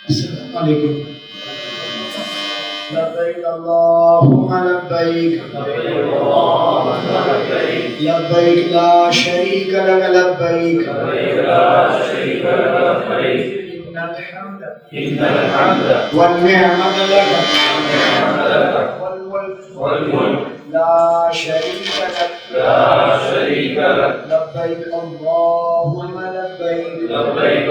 السلام علیکم. لبیک اللہم لبیک لبیک لا شریک لک لبیک ان الحمد والنعمت لک والملک لا شریک لک لبیک اللہم لبیک لبیک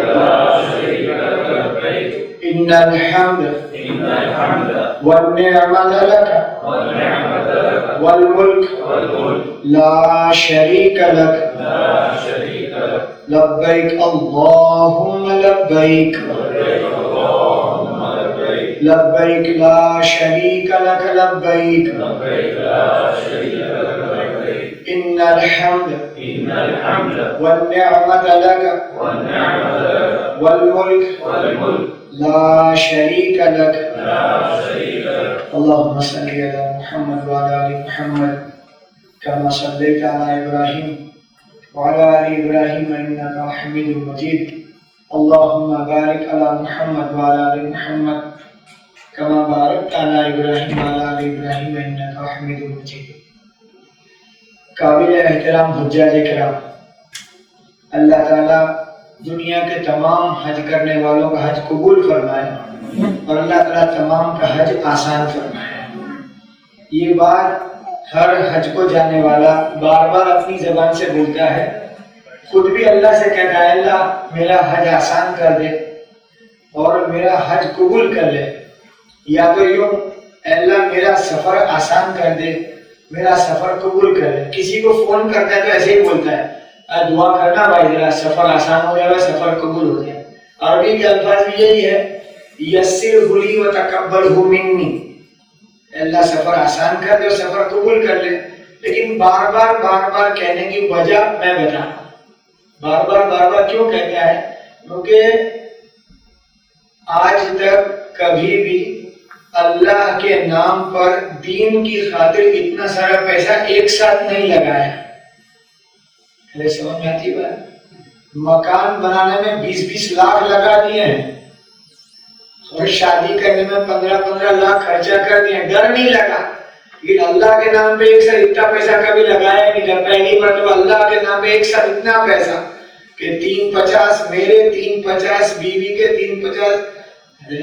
لا شریک لک لبیک ان الحمد والنعمت لک والملک لا شریک لک لبیک اللہم لبیک لبیک لا شریک لک لبیک ان الحمد والنعمت لک والملک لا شریک لک. اللهم صل على محمد وعلى آل محمد كما صليت على إبراهيم وعلى آل إبراهيم إنك حميد مجيد. اللهم بارك على محمد وعلى آل محمد كما باركت على إبراهيم وعلى آل إبراهيم إنك حميد مجيد. قابل احترام حجاج کرام، اللہ تعالیٰ دنیا کے تمام حج کرنے والوں کا حج قبول فرمائے اور اللہ تعالیٰ تمام کا حج آسان فرمائے. یہ بات ہر حج کو جانے والا بار بار اپنی زبان سے بولتا ہے، خود بھی اللہ سے کہتا ہے اللہ میرا حج آسان کر دے اور میرا حج قبول کر لے، یا تو یوں اے اللہ میرا سفر آسان کر دے، میرا سفر قبول کر لے. کسی کو فون کرتا ہے تو ایسے ہی بولتا ہے دعا کرنا بھائی ذرا سفر آسان ہو جائے گا، سفر قبول ہو جائے. عربی کے الفاظ بھی یہی ہے، یسرہ لی وتقبلہ منی، اللہ سفر آسان کر دے اور سفر قبول کر لے. لیکن بار بار کہنے کی وجہ میں بتا رہا ہوں. بار بار کیوں کہتا ہے؟ کیونکہ آج تک کبھی بھی اللہ کے نام پر دین کی خاطر اتنا سارا پیسہ ایک ساتھ نہیں لگایا. سمجھ میں آتی بات؟ مکان بنانے میں 20 لاکھ لگا دیے ہیں اور شادی کرنے میں 15 لاکھ خرچہ کر دیے، ڈر نہیں لگا. لیکن اللہ کے نام پہ ایک ساتھ اتنا پیسہ کبھی لگایا نہیں تھا. پہلی مرتبہ اللہ کے نام پہ ایک ساتھ اتنا پیسہ کہ 350 میرے، 350 بیوی کے، 350.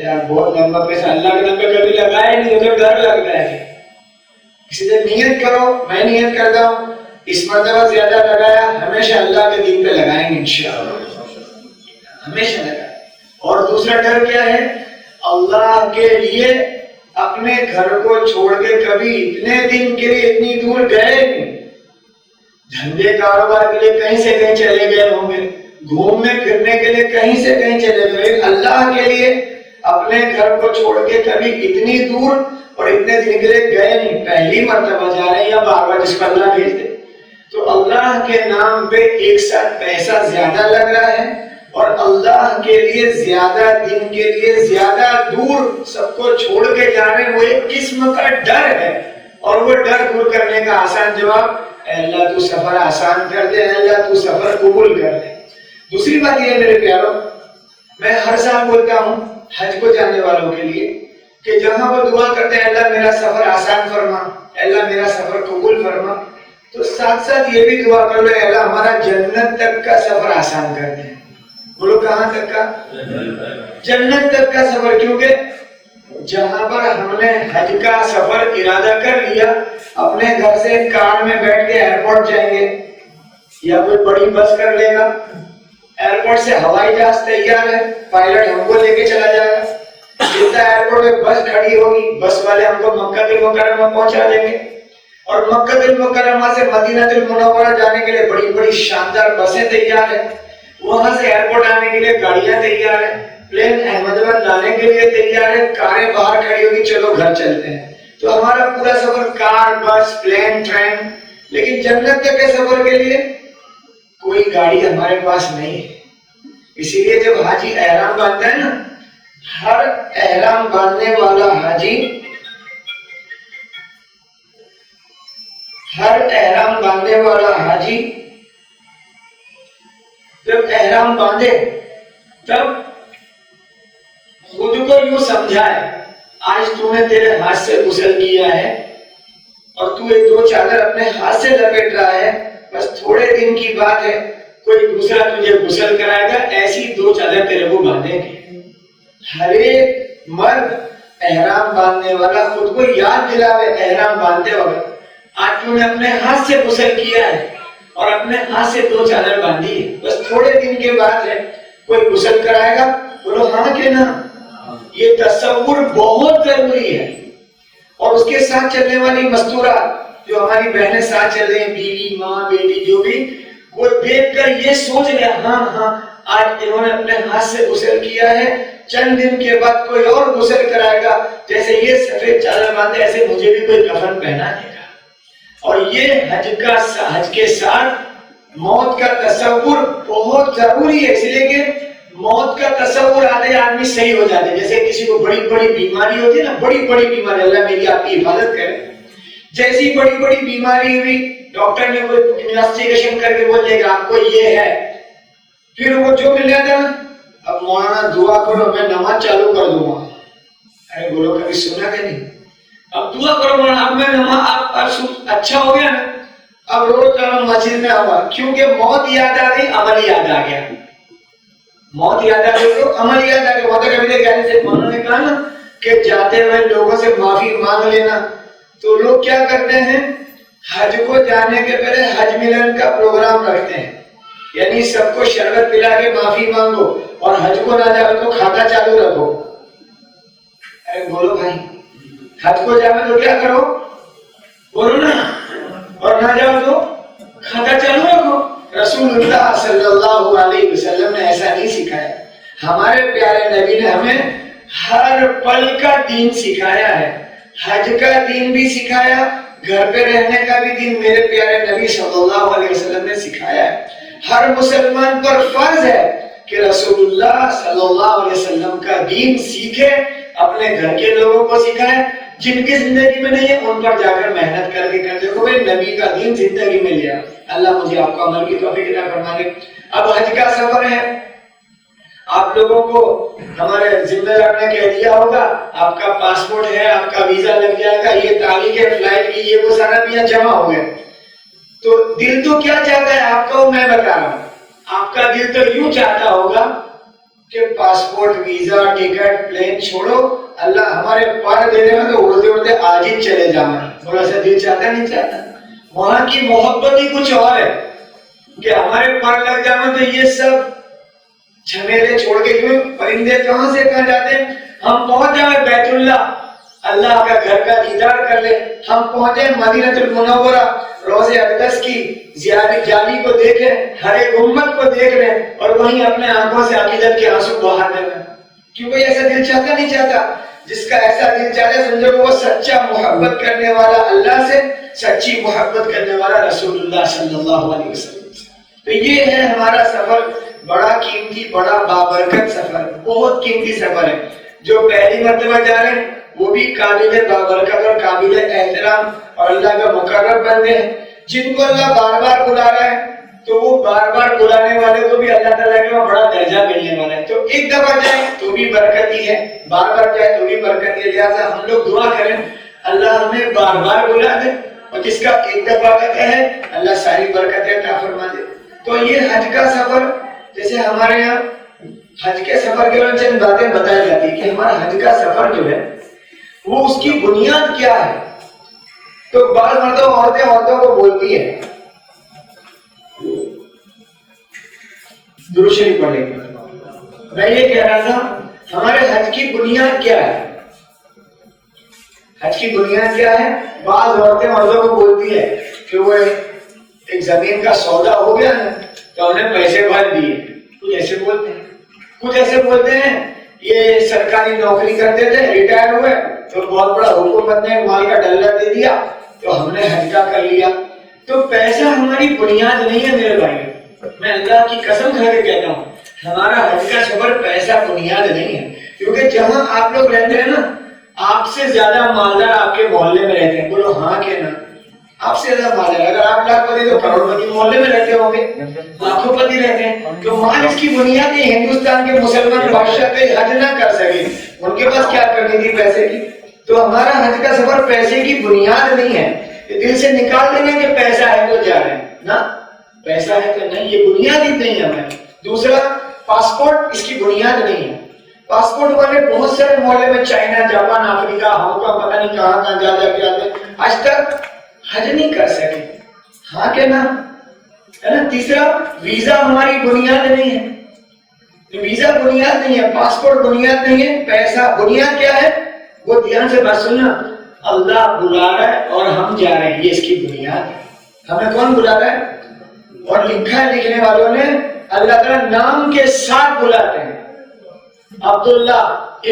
یار بہت لمبا پیسہ اللہ کے نام پہ کبھی لگایا نہیں، مجھے ڈر لگتا ہے. اس لیے نیت کرو، میں نیت کرتا ہوں اس مرتبہ زیادہ لگایا، ہمیشہ اللہ کے دین پہ لگائیں گے انشاءاللہ، ہمیشہ لگائیں. اور دوسرا ڈر کیا ہے؟ اللہ کے لیے اپنے گھر کو چھوڑ کے کبھی اتنے دن کے لیے اتنی دور گئے نہیں. دھندے کاروبار کے لیے کہیں سے کہیں چلے گئے ہوں گے، گھومنے پھرنے کے لیے کہیں سے کہیں چلے گئے، اللہ کے لیے اپنے گھر کو چھوڑ کے کبھی اتنی دور اور اتنے دن کے لیے گئے نہیں. پہلی مرتبہ جا رہے ہیں یا بار بار جس کو اللہ بھیج دے. تو اللہ کے نام پہ ایک ساتھ پیسہ زیادہ لگ رہا ہے اور اللہ کے لیے زیادہ دن کے لیے زیادہ دور سب کو چھوڑ کے جا رہے ہیں. وہ ایک قسم کا ڈر ہے اور وہ ڈر دور کرنے کا آسان جواب اے اللہ تو سفر آسان کر دے، اے اللہ تو سفر قبول کر دے. دوسری بات یہ ہے میرے پیاروں، میں ہر سال بولتا ہوں حج کو جانے والوں کے لیے کہ جہاں وہ دعا کرتے ہیں اللہ میرا سفر آسان فرما، اے اللہ میرا سفر قبول فرما، تو ساتھ ساتھ یہ بھی دعا کر لو اے اللہ ہمارا جنت تک کا سفر آسان کر دیں. بولو کہاں تک کا؟ جنت تک کا سفر. کیونکہ جہاں پر ہم نے حج کا سفر ارادہ کر لیا، اپنے گھر سے کار میں بیٹھ کے ایئرپورٹ جائیں گے یا کوئی بڑی بس کر لے گا، ایئرپورٹ سے ہوائی جہاز تیار ہے، پائلٹ ہم کو لے کے چلا جائے گا. جتنا ایئرپورٹ میں بس کھڑی ہوگی بس والے ہم کو مکہ المکرمہ پہنچا دیں گے اور مکہ المکرمہ سے مدینہ المنورہ جانے کے لیے بڑی بڑی شاندار بسیں تیار ہیں، وہاں سے ایئرپورٹ آنے کے لیے گاڑیاں تیار ہیں، پلین احمد آباد لانے کے لیے تیار ہے، کاریں باہر کھڑی ہوگی چلو گھر چلتے ہیں. تو ہمارا پورا سفر کار، بس، پلین، ٹرین. لیکن جنت تک کے سفر کے لیے کوئی گاڑی ہمارے پاس نہیں ہے. اسی لیے جب حاجی احرام باندھتا ہے نا، ہر احرام باندھنے والا حاجی جب احرام باندھے تب خود کو یوں سمجھائے آج تو نے تیرے ہاتھ سے غسل کیا ہے اور تو ایک دو چادر اپنے ہاتھ سے لپیٹ رہا ہے، بس تھوڑے دن کی بات ہے کوئی دوسرا تجھے غسل کرائے گا، ایسی دو چادر تیرے کو باندھیں گے۔ ہر ایک مرد احرام باندھنے والا خود کو یاد دلاوے احرام باندھتے وقت آج تو نے اپنے ہاتھ سے غسل کیا ہے اور اپنے ہاتھ سے دو چادر باندھی ہے، بس تھوڑے دن کے بعد ہے کوئی غسل کرائے گا، بولو ہاں کہ نہ۔ یہ تصور بہت ضروری ہے۔ اور اس کے ساتھ چلنے والی مستورات جو ہماری بہنیں ساتھ چل رہی ہیں، بیوی ماں بیٹی جو بھی، وہ دیکھ کر یہ سوچ لے ہاں آج انہوں نے اپنے ہاتھ سے غسل کیا ہے، چند دن کے بعد کوئی اور غسل کرائے گا، جیسے یہ سفید چادر باندھے ایسے مجھے بھی کوئی کفن پہنا دے گا۔ اور یہ حج کے ساتھ موت کا تصور بہت ضروری ہے، اس لیے کہ موت کا تصور آتے آدمی صحیح ہو جاتے ہیں۔ جیسے کسی کو بڑی بڑی بیماری ہوتی ہے نا، بڑی بڑی بیماری، اللہ میری آپ کی حفاظت کرے، جیسی بڑی بڑی بیماری ہوئی ڈاکٹر نے کوئی انویسٹیگیشن کر کے بولے گا آپ کو یہ ہے، پھر وہ جو مل جاتا ہے نا، اب مولانا دعا کرو میں نماز چالو کر دوں گا۔ ارے بولو کبھی سنا کہ نہیں؟ اب دعا کرو مولانا اب میں نماز اچھا ہو گیا نا، اب روز چلو مسجد میں آؤں، کیونکہ موت یاد آ گئی، عمل یاد آ گیا۔ موت یاد آ گئی تو عمل یاد آ گیا۔ وہ تو کبھی سے مولانا نے کہا نا کہ جاتے ہوئے لوگوں سے معافی مانگ لینا، تو لوگ کیا کرتے ہیں حج کو جانے کے پہلے حج ملن کا پروگرام رکھتے ہیں، یعنی سب کو شربت پلا کے معافی مانگو اور حج کو نہ جاؤ تو کھاتا چالو رکھو۔ ارے بولو بھائی، حج کو جانا تو کیا کرو بولو نا، اور نہ جاؤ تو کھاتا چالو رکھو۔ رسول اللہ صلی اللہ علیہ وسلم نے ایسا نہیں سکھایا۔ ہمارے پیارے نبی نے ہمیں ہر پل کا دین سکھایا ہے، حج کا دین بھی سکھایا، گھر پہ رہنے کا بھی دین میرے پیارے نبی صلی اللہ علیہ وسلم نے سکھایا ہے۔ ہر مسلمان پر فرض ہے کہ رسول اللہ صلی اللہ علیہ وسلم کا دین سیکھے، اپنے گھر کے لوگوں کو سکھائے، جن کی زندگی میں نہیں ہے ان پر جا کر محنت کر کے کر دیکھو بھائی نبی کا دین زندگی میں لیا۔ اللہ مجھے آپ کو عمل کی توفیق عطا فرمائے۔ اب حج کا سفر ہے، آپ لوگوں کو ہمارے ذمہ دار نے کہہ دیا ہوگا آپ کا پاسپورٹ ہے، آپ کا ویزا لگ جائے گا، یہ تاریخ ہے فلائٹ کی، یہ وہ سارا بھی جمع ہو گئے۔ تو دل تو کیا چاہتا ہے آپ کو میں بتا رہا ہوں، آپ کا دل تو یوں چاہتا ہوگا کہ پاسپورٹ ویزا ٹکٹ پلین چھوڑو، اللہ ہمارے پر دے دے تو اڑتے اڑتے آج ہی چلے جانا۔ تھوڑا سا دل چاہتا نہیں چاہتا؟ وہاں کی محبت ہی کچھ اور ہے کہ ہمارے پر لگ جانا تو یہ سب جھمیلے چھوڑ کے کیوں پرندے کہاں سے کہاں جاتے ہیں، ہم پہنچ جائیں بیت اللہ، اللہ کا گھر کا دیدار کر لے، ہم پہنچے مدینہ المنورہ، روضہ اقدس کی زیارت جالی کو دیکھیں، ہر ایک امت کو دیکھ لیں اور وہیں اپنے آنکھوں سے عقیدت کے آنسو بہا دیں۔ کیوں کوئی ایسا دل چاہتا نہیں چاہتا؟ جس کا ایسا دل چاہتا سمجھو وہ سچا محبت کرنے والا اللہ سے، سچی محبت کرنے والا رسول اللہ صلی اللہ علیہ وسلم سے۔ تو یہ ہے ہمارا سفر، بڑا قیمتی، بڑا بابرکت سفر، بہت قیمتی سفر ہے۔ جو پہلی مرتبہ جا رہے ہیں وہ بھی قابل بابرکت اور قابل احترام اور اللہ کا مقرب بندے ہیں۔ جن کو اللہ بار بار بلا رہا ہے تو وہ بار بار بلانے والے کو بھی اللہ تعالیٰ کے وہاں بڑا درجہ ملنے والا ہے۔ تو ایک دفعہ جائے تو بھی برکت ہی ہے، بار بار جائے تو بھی برکت ہے۔ لہٰذا ہم لوگ دعا کریں اللہ ہمیں بار بار بلا دے، اور جس کا ایک دفعہ کا ہے اللہ ساری برکتیں عطا فرما دے۔ تو یہ حج کا سفر، جیسے ہمارے یہاں حج کے سفر کے بارے میں چند باتیں بتائی جاتی ہیں کہ ہمارا حج کا سفر جو ہے وہ اس کی بنیاد کیا ہے۔ تو بعض مرتبہ عورتوں کو بولتی ہے درود شریف پڑھنے کی، میں یہ کہہ رہا تھا ہمارے حج کی بنیاد کیا ہے۔ حج کی بنیاد کیا ہے؟ بعض عورتیں مردوں کو بولتی ہے کہ وہ ایک زمین کا سودا ہو گیا ہے تو ہم نے پیسے بھر دیے، کچھ ایسے بولتے ہیں، کچھ ایسے بولتے ہیں یہ سرکاری نوکری کرتے تھے ریٹائر ہوئے تو بہت بڑا حکومت نے مال کا ڈلہ دے دیا تو ہم نے حج کا کر لیا۔ تو پیسہ ہماری بنیاد نہیں ہے میرے بھائی، میں اللہ کی قسم کھا کے کہتا ہوں ہمارا حج کا سفر پیسہ بنیاد نہیں ہے، کیونکہ جہاں آپ لوگ رہتے ہیں نا آپ سے زیادہ مالدار آپ کے محلے میں رہتے ہیں، بولو ہاں کہ نہ۔ آپ سے زیادہ مال ہے. اگر آپ لاکھ پتی تو کروڑ پتی محلے میں رہتے ہوں گے, لاکھوں پتی رہتے ہیں. تو مال اس کی بنیاد ہے. ہندوستان کے مسلمان بادشاہ پہ حج نہ کر سکے, ان کے پاس کیا کرنی تھی پیسے کی. تو ہمارا حج کا سفر پیسے کی بنیاد نہیں ہے, دل سے نکال دیں گے کہ پیسہ ہے تو جا رہے ہیں نا, پیسہ ہے تو نہیں, یہ بنیاد ہی نہیں ہے ہمیں. دوسرا, پاسپورٹ اس کی بنیاد نہیں ہے. پاسپورٹ والے بہت سارے محلے میں چائنا, جاپان, افریقہ, ہانگ کانگ, پتہ نہیں کہاں کہاں جا جا کے آتے, آج تک حج نہیں کر سکے. ہاں کہ نا, ہے نا. تیسرا, ویزا ہماری بنیاد نہیں ہے. ویزا بنیاد نہیں ہے, پاسپورٹ بنیاد نہیں ہے. پیسہ بنیاد کیا ہے, وہ دھیان سے بات سننا. اللہ بلا رہا ہے اور ہم جا رہے ہیں, یہ اس کی بنیاد ہے. ہمیں کون بلا رہا ہے؟ اور لکھا ہے لکھنے والوں نے, اللہ تعالیٰ نام کے ساتھ بلاتے ہیں. عبداللہ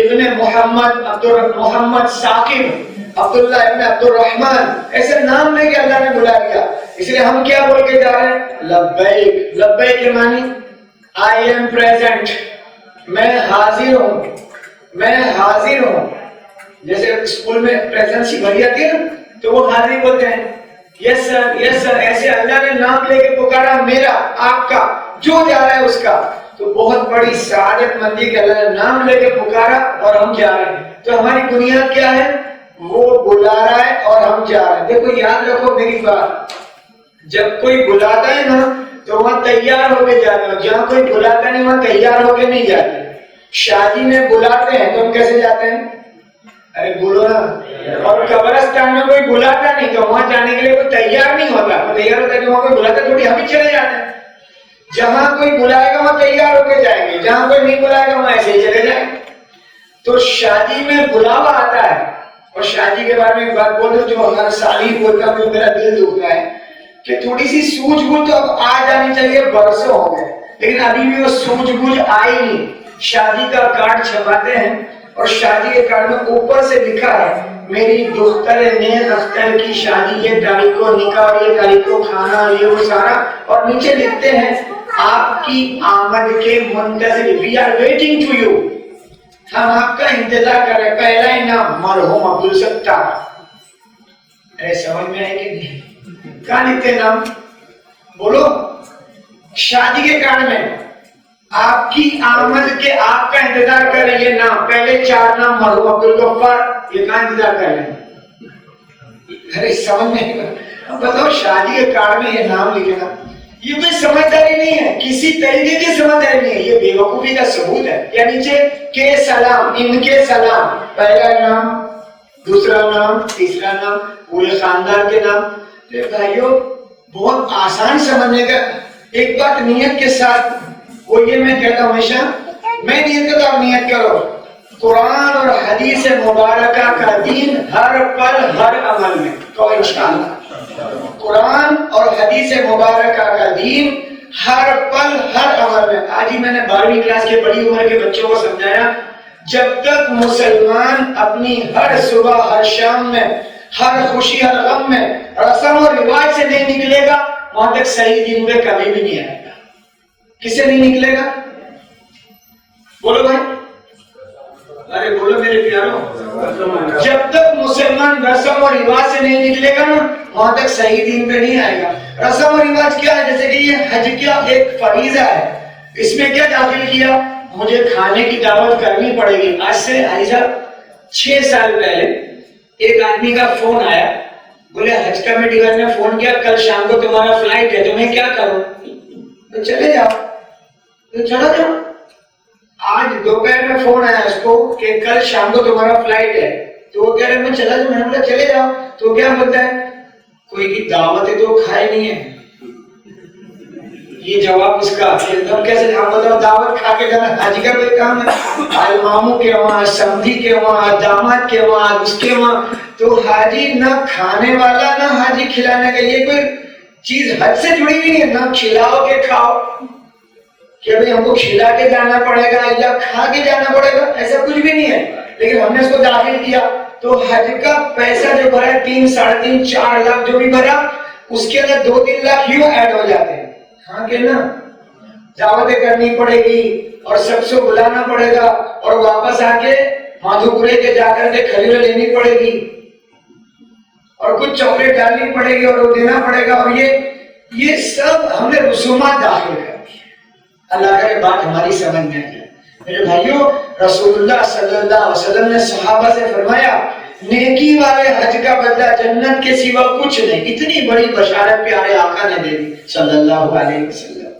ابن محمد, محمد ثاقب, عبداللہ ابن عبد الرحمن, ایسے نام لے کے اللہ نے بلا دیا. اس لیے ہم کیا بول کے جا رہے ہیں؟ لبیک. لبیک کے معنی آئی ایم پریزنٹ, میں حاضر ہوں, میں حاضر ہوں. جیسے اسکول میں پریزنسی بھری جاتی ہے نا, تو وہ حاضر بولتے ہیں, یس سر, یس سر. ایسے اللہ نے نام لے کے پکارا, میرا, آپ کا, جو جا رہا ہے اس کا. تو بہت بڑی سعادت مندی کہ اللہ نے نام لے کے پکارا اور ہم جا رہے ہیں. تو ہماری بنیاد کیا ہے؟ وہ بلا رہا ہے اور ہم جا رہے ہیں. دیکھو یاد رکھو میری بات, جب کوئی بلاتا ہے نا تو وہاں تیار ہو کے جاتے ہیں, جہاں کوئی بلاتا نہیں وہاں تیار ہو کے نہیں جاتے. شادی میں بلاتے ہیں تو ہم کیسے جاتے ہیں؟ ارے بولو نا. اور قبرستان میں کوئی بلاتا نہیں تو وہاں جانے کے لیے کوئی تیار نہیں ہوتا. وہ تیار ہوتا ہے کہ وہاں کوئی بلاتا تھوڑی ہم ہی چلے جاتے ہیں. جہاں کوئی بلائے گا وہاں تیار ہو کے جائیں گے, جہاں کوئی نہیں بلائے گا وہاں ایسے ہی چلے جائیں گے. تو شادی میں بلاوا آتا ہے. اور شادی کے بارے میں ایک بات بول دو جو ہر سال ہی بولتا ہوں, میرا دل دکھتا ہے کہ تھوڑی سی سوجھ بوجھ تو اب آ جانی چاہیے, برسوں ہو گئے لیکن ابھی بھی وہ سوجھ بوجھ آئی نہیں. شادی کا کارڈ چھپاتے ہیں اور شادی کے کارڈ میں اوپر سے لکھا ہے, میری دختر نیز اختر کی شادی یہ تاریخ کو, نکاح اور یہ تاریخ کو, کھانا یہ وہ سارا, اور نیچے لکھتے ہیں آپ کی آمد کے منتظر, we are waiting to you, ہم آپ کا انتظار کر رہے ہیں. پہلا ہی نام مرحوم عبدالستار. ارے سمجھ میں آئے کہ نہیں؟ کہاں لکھتے نام بولو؟ شادی کے کارڈ میں آپ کی آمد کے, آپ کا انتظار کر رہے ہیں, یہ نام, پہلے 4 نام مرحوم عبدالغفار, یہ کہاں انتظار کر رہے ہیں؟ ارے سمجھ نہیں, بتاؤ شادی کے کارڈ میں یہ نام لکھنا, یہ کوئی سمجھداری نہیں ہے, کسی طریقے کی سمجھداری نہیں ہے, یہ بے وقوفی کا ثبوت ہے. یا نیچے کے سلام, ان کے سلام, پہلا نام, دوسرا نام, تیسرا نام, پورے خاندان کے نام. بھائیو بہت آسان سمجھنے کا. ایک بات نیت کے ساتھ, وہ یہ میں کہتا ہوں ہمیشہ, میں نیت کرتا ہوں, نیت کرو قرآن اور حدیث مبارکہ کا دین ہر پل ہر عمل میں. تو انشاءاللہ قرآن اور حدیث مبارکہ کا دین ہر پل ہر عمل میں. آج ہی میں نے 12ویں کلاس کے بڑی عمر کے بچوں کو سمجھایا, جب تک مسلمان اپنی ہر صبح ہر شام میں, ہر خوشی ہر غم میں رسم اور رواج سے نہیں نکلے گا, وہاں تک صحیح دین پہ کبھی بھی نہیں آئے گا. کس سے نہیں نکلے گا؟ بولو بھائی, ارے بولو میرے پیارو. جب تک مسلمان رسم اور رواج سے نہیں نکلے گا نا, وہاں تک صحیح دین پہ نہیں آئے گا. رسم اور رواج کیا ہے؟ جیسے کہ یہ حج کا ایک فریضہ ہے, اس میں کیا داخل کیا, مجھے کھانے کی دعوت کرنی پڑے گی. آج سے حاجی صاحب 6 سال پہلے ایک آدمی کا فون آیا, بولے حج کمیٹی والے نے فون کیا, کل شام کو تمہارا فلائٹ ہے, تمہیں کیا کروں؟ تو چلے جاؤ, تو چلا جاؤ. آج دوپہر میں فون آیا اس کو کہ کل شام کو تمہارا فلائٹ ہے, تو وہ کہہ رہے میں چلا جاؤں. میں نے بولا چلے جاؤ. تو کیا بولتا ہے, کوئی کی دعوتیں تو کھائے نہیں ہے. یہ جواب اس کا, کیسے آپ بتاؤ دعوت کھا کے جانا حاجی کا کوئی کام ہے؟ ماموں کے وہاں, سمدھی کے وہاں, داماد کے وہاں, اس کے وہاں. تو حاجی نہ کھانے والا نہ حاجی کھلانے کا, یہ کوئی چیز حج سے جڑی ہوئی نہیں ہے. نہ کھلاؤ کے کھاؤ کہ بھئی ہم کو کھلا کے جانا پڑے گا یا کھا کے جانا پڑے گا, ایسا کچھ بھی نہیں ہے. لیکن ہم نے اس کو داخل کیا. تو حج کا پیسہ جو بھرا 3, 3.5, 4 لاکھ جو بھی بھرا, اس کے اندر 2-3 لاکھ یوں ایڈ ہو جاتے ہیں. ہاں کہ نا, دعوتیں کرنی پڑے گی اور سب سے بلانا پڑے گا, اور واپس آ کے مادھوپورے کے جا کر کے کھجوریں لینی پڑے گی. اور کچھ چاکلیٹ ڈالنی پڑے گی اور وہ دینا پڑے گا، اور یہ سب ہم نے رسومات داخل کر دی. اللہ کرے بات ہماری سمجھ میں آ جائے. میرے بھائیوں، رسول اللہ صلی اللہ علیہ وسلم نے صحابہ سے فرمایا نیکی والے حج کا بدلہ جنت کے سوا کچھ نہیں. اتنی بڑی بشارت پیارے آقا نے دے دی صلی اللہ علیہ وسلم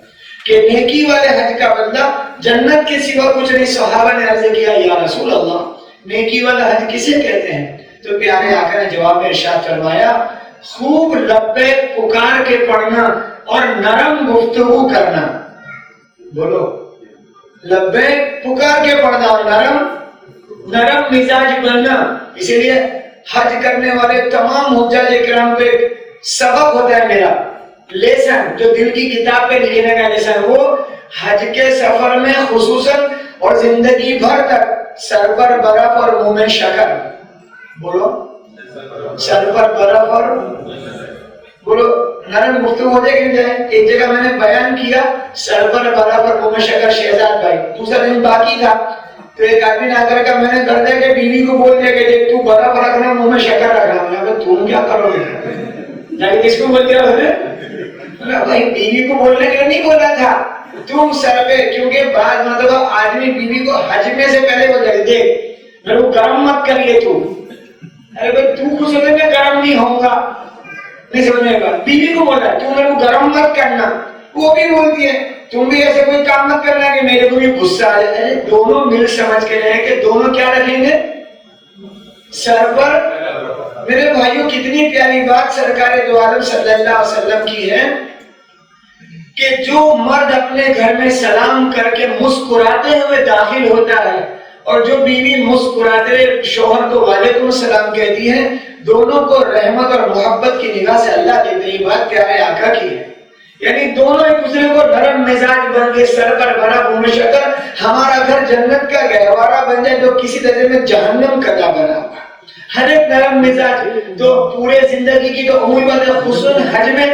کہ نیکی والے حج کا بدلہ جنت کے سوا کچھ نہیں. صحابہ نے عرض کیا یا رسول اللہ نیکی والا حج کسے کہتے ہیں؟ تو پیارے آقا نے جواب میں ارشاد فرمایا خوب لبیک پکار کے پڑھنا اور نرم گفتگو کرنا. بولو، لبیک پکار کے پڑھنا اور نرم مزاج بننا. اسی لیے حج کرنے والے تمام حجاج کرام پہ سبق ہوتا ہے میرا لیسن، جو دل کی کتاب پہ لکھنے کا لیسن، وہ حج کے سفر میں خصوصاً اور زندگی بھر تک سر پر برف اور منہ میں شکر. بولو، سر پر برف اور بولو نرم گفتگو ہو جائے کہ ایک جگہ میں نے بیان کیا سر پر برف اور منہ میں شکر شہزاد بھائی، دوسرا دن باقی تھا تو ایک آدمی نے آ کر کہا میں نے گھر دے کے بیوی کو بول دیا کہ دیکھ تو برف رکھنا منہ میں شکر رکھنا. میں نے کہا تم کیا کرو گے؟ جا کے کس کو بول دیا؟ بھائی بیوی کو بولنے کے لیے نہیں بولا تھا، تم سر پہ، کیونکہ بعض مرتبہ آدمی بیوی کو حج میں سے پہلے بول جائے دیکھ میرے کو گرم مت کریے تو. ارے بھائی تو کچھ سمجھ میں گرم نہیں ہوں گا، نہیں سمجھنے کا. بیوی کو بول رہا ہے تو میرے کو گرم مت کرنا، وہ بھی بولتی ہے تم بھی ایسے کوئی کام مت کرنا کہ میرے کو بھی غصہ آ جائے. دونوں مل سمجھ کے رہیں کہ دونوں کیا رکھیں گے؟ سر پر. میرے بھائیوں کتنی پیاری بات سرکار دو عالم صلی اللہ علیہ وسلم کی ہے کہ جو مرد اپنے گھر میں سلام کر کے مسکراتے ہوئے داخل ہوتا ہے اور جو بیوی مسکراتے شوہر کو وعلیکم السلام کہتی ہے، دونوں کو رحمت اور محبت کی نگاہ سے اللہ دیتے. یہ بات پیارے آقا کی ہے. یعنی دونوں ایک دوسرے کو نرم مزاج بن کے سر پر برف منہ میں شکر. ہمارا گھر جنت کا گہوارہ بن جائے جو کسی درجے میں جہنم کا نہ بنا ہوا. ہر ایک نرم مزاج تو پورے زندگی کی تو عمومی بات ہے، خصوصاً حج میں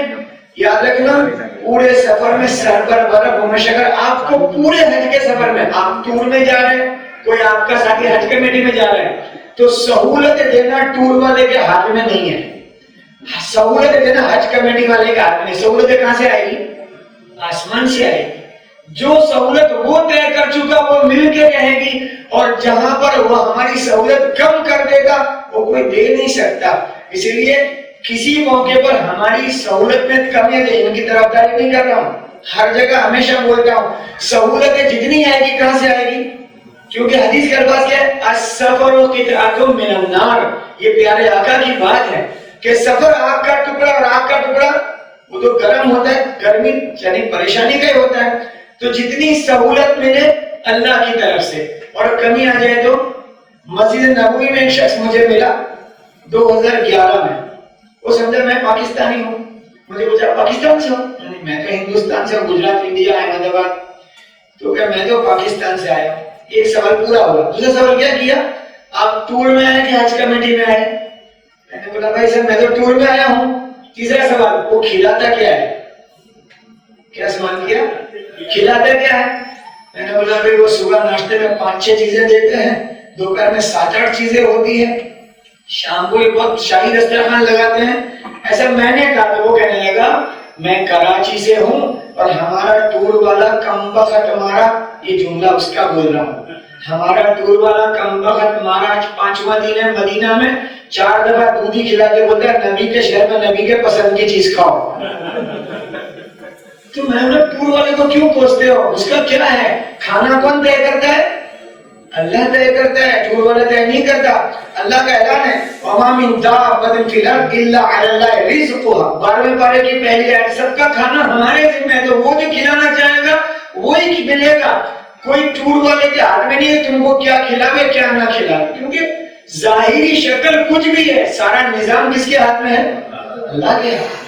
یاد رکھنا پورے سفر میں سر پر برف منہ میں شکر. آپ کو پورے حج کے سفر میں آپ ٹور میں جا رہے ہیں، کوئی آپ کا ساتھی حج کمیٹی میں جا رہے ہیں تو سہولت دینا ٹور والے کے ہاتھ میں نہیں ہے، سہولت دینا حج کمیٹی والے کے ہاتھ میں. سہولتیں کہاں سے آئے گی؟ آسمان سے آئے گی. جو سہولت وہ طے کر چکا وہ مل کے رہے گی، اور جہاں پر وہ ہماری سہولت کم کر دے گا وہ کوئی دے نہیں سکتا. اسی لیے کسی موقع پر ہماری سہولت میں کمی ہے، ان کی طرفداری نہیں کر رہا ہوں، ہر جگہ ہمیشہ بولتا ہوں سہولتیں جتنی آئے گی کہاں سے آئے گی؟ کیونکہ حدیث کے الفاظ کیا ہے؟ السفر قطعۃ من النار. یہ پیارے آقا کی بات ہے کہ سفر آگ کا ٹکڑا، اور آگ کا ٹکڑا وہ تو گرم ہوتا ہے، گرمی یعنی پریشانی کا ہی ہوتا ہے. تو جتنی سہولت ملے اللہ کی طرف سے اور کمی آ جائے تو مسجد نبوی میں ایک شخص مجھے ملا 2011 میں. وہ سمجھا میں پاکستانی ہوں، مجھے پوچھا پاکستان سے ہوں؟ میں تو ہندوستان سے ہوں، گجرات، انڈیا، احمد آباد. تو کہ میں تو پاکستان سے آیا. ایک سوال پورا ہوا. دوسرا سوال کیا کیا؟ آپ ٹور میں آئے کہ حج کمیٹی میں آئے؟ میں نے بولا بھائی صاحب میں تو ٹور میں آیا ہوں. تیسرا سوال وہ کھلاتا کیا ہے؟ کیا سوال کیا؟ کھلاتا کیا ہے؟ میں نے بولا بھائی وہ صبح ناشتے میں 5-6 چیزیں دیتے ہیں، دوپہر میں 7-8 چیزیں ہوتی ہیں، شام کو ایک وقت شاہی دسترخوان لگاتے ہیں. ایسا میں نے کہا تو وہ کہنے لگا میں کراچی سے ہوں اور ہمارا ٹور والا کمبخت مارا، یہ جملہ اس کا بول رہا ہوں، ہمارا ٹور والا کمبخت مارا 5واں دن ہے مدینہ میں 4 دفعہ دودھ ہی کھلا کے بولتا ہے نبی کے شہر میں نبی کے پسند کی چیز کھاؤ. تو میں نے ٹور والے کو کیوں پوچھتے ہو؟ اس کا کیا ہے؟ کھانا کون طے کرتا ہے؟ اللہ طے کرتا ہے، ٹور والا طے نہیں کرتا. اللہ کا اعلان ہے وَمَا مِن دَابَّةٍ فِي الْأَرْضِ إِلَّا عَلَى اللَّهِ رِزْقُهَا. 12ویں پارے کی پہلی آیت. سب کا کھانا ہمارے ذمہ ہے، تو وہ جو کھلانا چاہے گا وہی ملے گا. کوئی ٹور والے کے ہاتھ میں نہیں ہے تم کو کیا کھلاوے کیا نہ کھلاوے، کیونکہ ظاہری شکل کچھ بھی ہے، سارا نظام کس کے ہاتھ میں ہے؟ اللہ کے ہاتھ.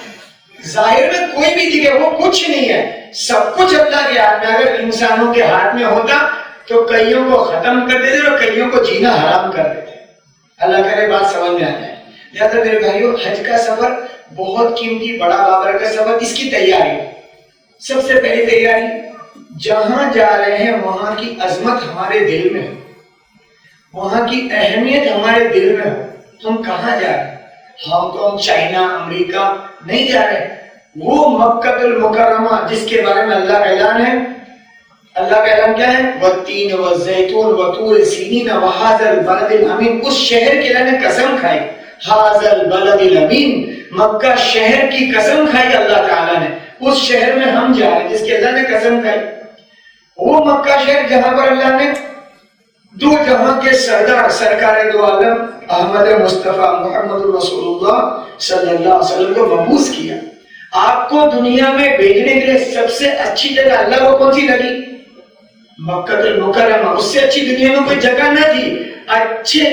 ظاہر میں کوئی بھی دکھے وہ کچھ نہیں ہے، سب کچھ اللہ کے ہاتھ میں. اگر انسانوں کے ہاتھ میں ہوتا تو کئیوں کو ختم کر دیتے اور کئیوں کو جینا حرام کر دیتے. اللہ کرے بات سمجھ میں آ جائے. لہٰذا میرے بھائیوں حج کا سفر بہت قیمتی، بڑا بابرکت سفر. اس کی تیاری، سب سے پہلی تیاری جہاں جا رہے ہیں وہاں کی عظمت ہمارے دل میں ہو، وہاں کی اہمیت ہمارے دل میں ہو. ہم کہاں جا رہے ہیں؟ ہانگ کانگ، چائنا، امریکہ نہیں جا رہے. وہ مکہ المکرمہ جس کے بارے میں اللہ کا اعلان ہے. اللہ کا اعلان کیا ہے؟ والتین والزیتون وطور سینین وہذا البلد الامین. اس شہر کے اللہ نے قسم کھائی. ھذا البلد الامین، مکہ شہر کی قسم کھائی اللہ تعالیٰ نے. اس شہر میں ہم جا رہے ہیں جس کے اللہ نے قسم کھائی. وہ مکہ شہر جہاں پر اللہ نے دو جہاں کے سردار سرکار دو عالم احمد مصطفیٰ محمد رسول اللہ صلی اللہ علیہ وسلم کو مبعوث کیا. آپ کو دنیا میں بھیجنے کے لیے سب سے اچھی جگہ اللہ کو کون سی لگی؟ مکہ المکرمہ. اس سے اچھی دنیا میں کوئی جگہ نہ تھی. اچھے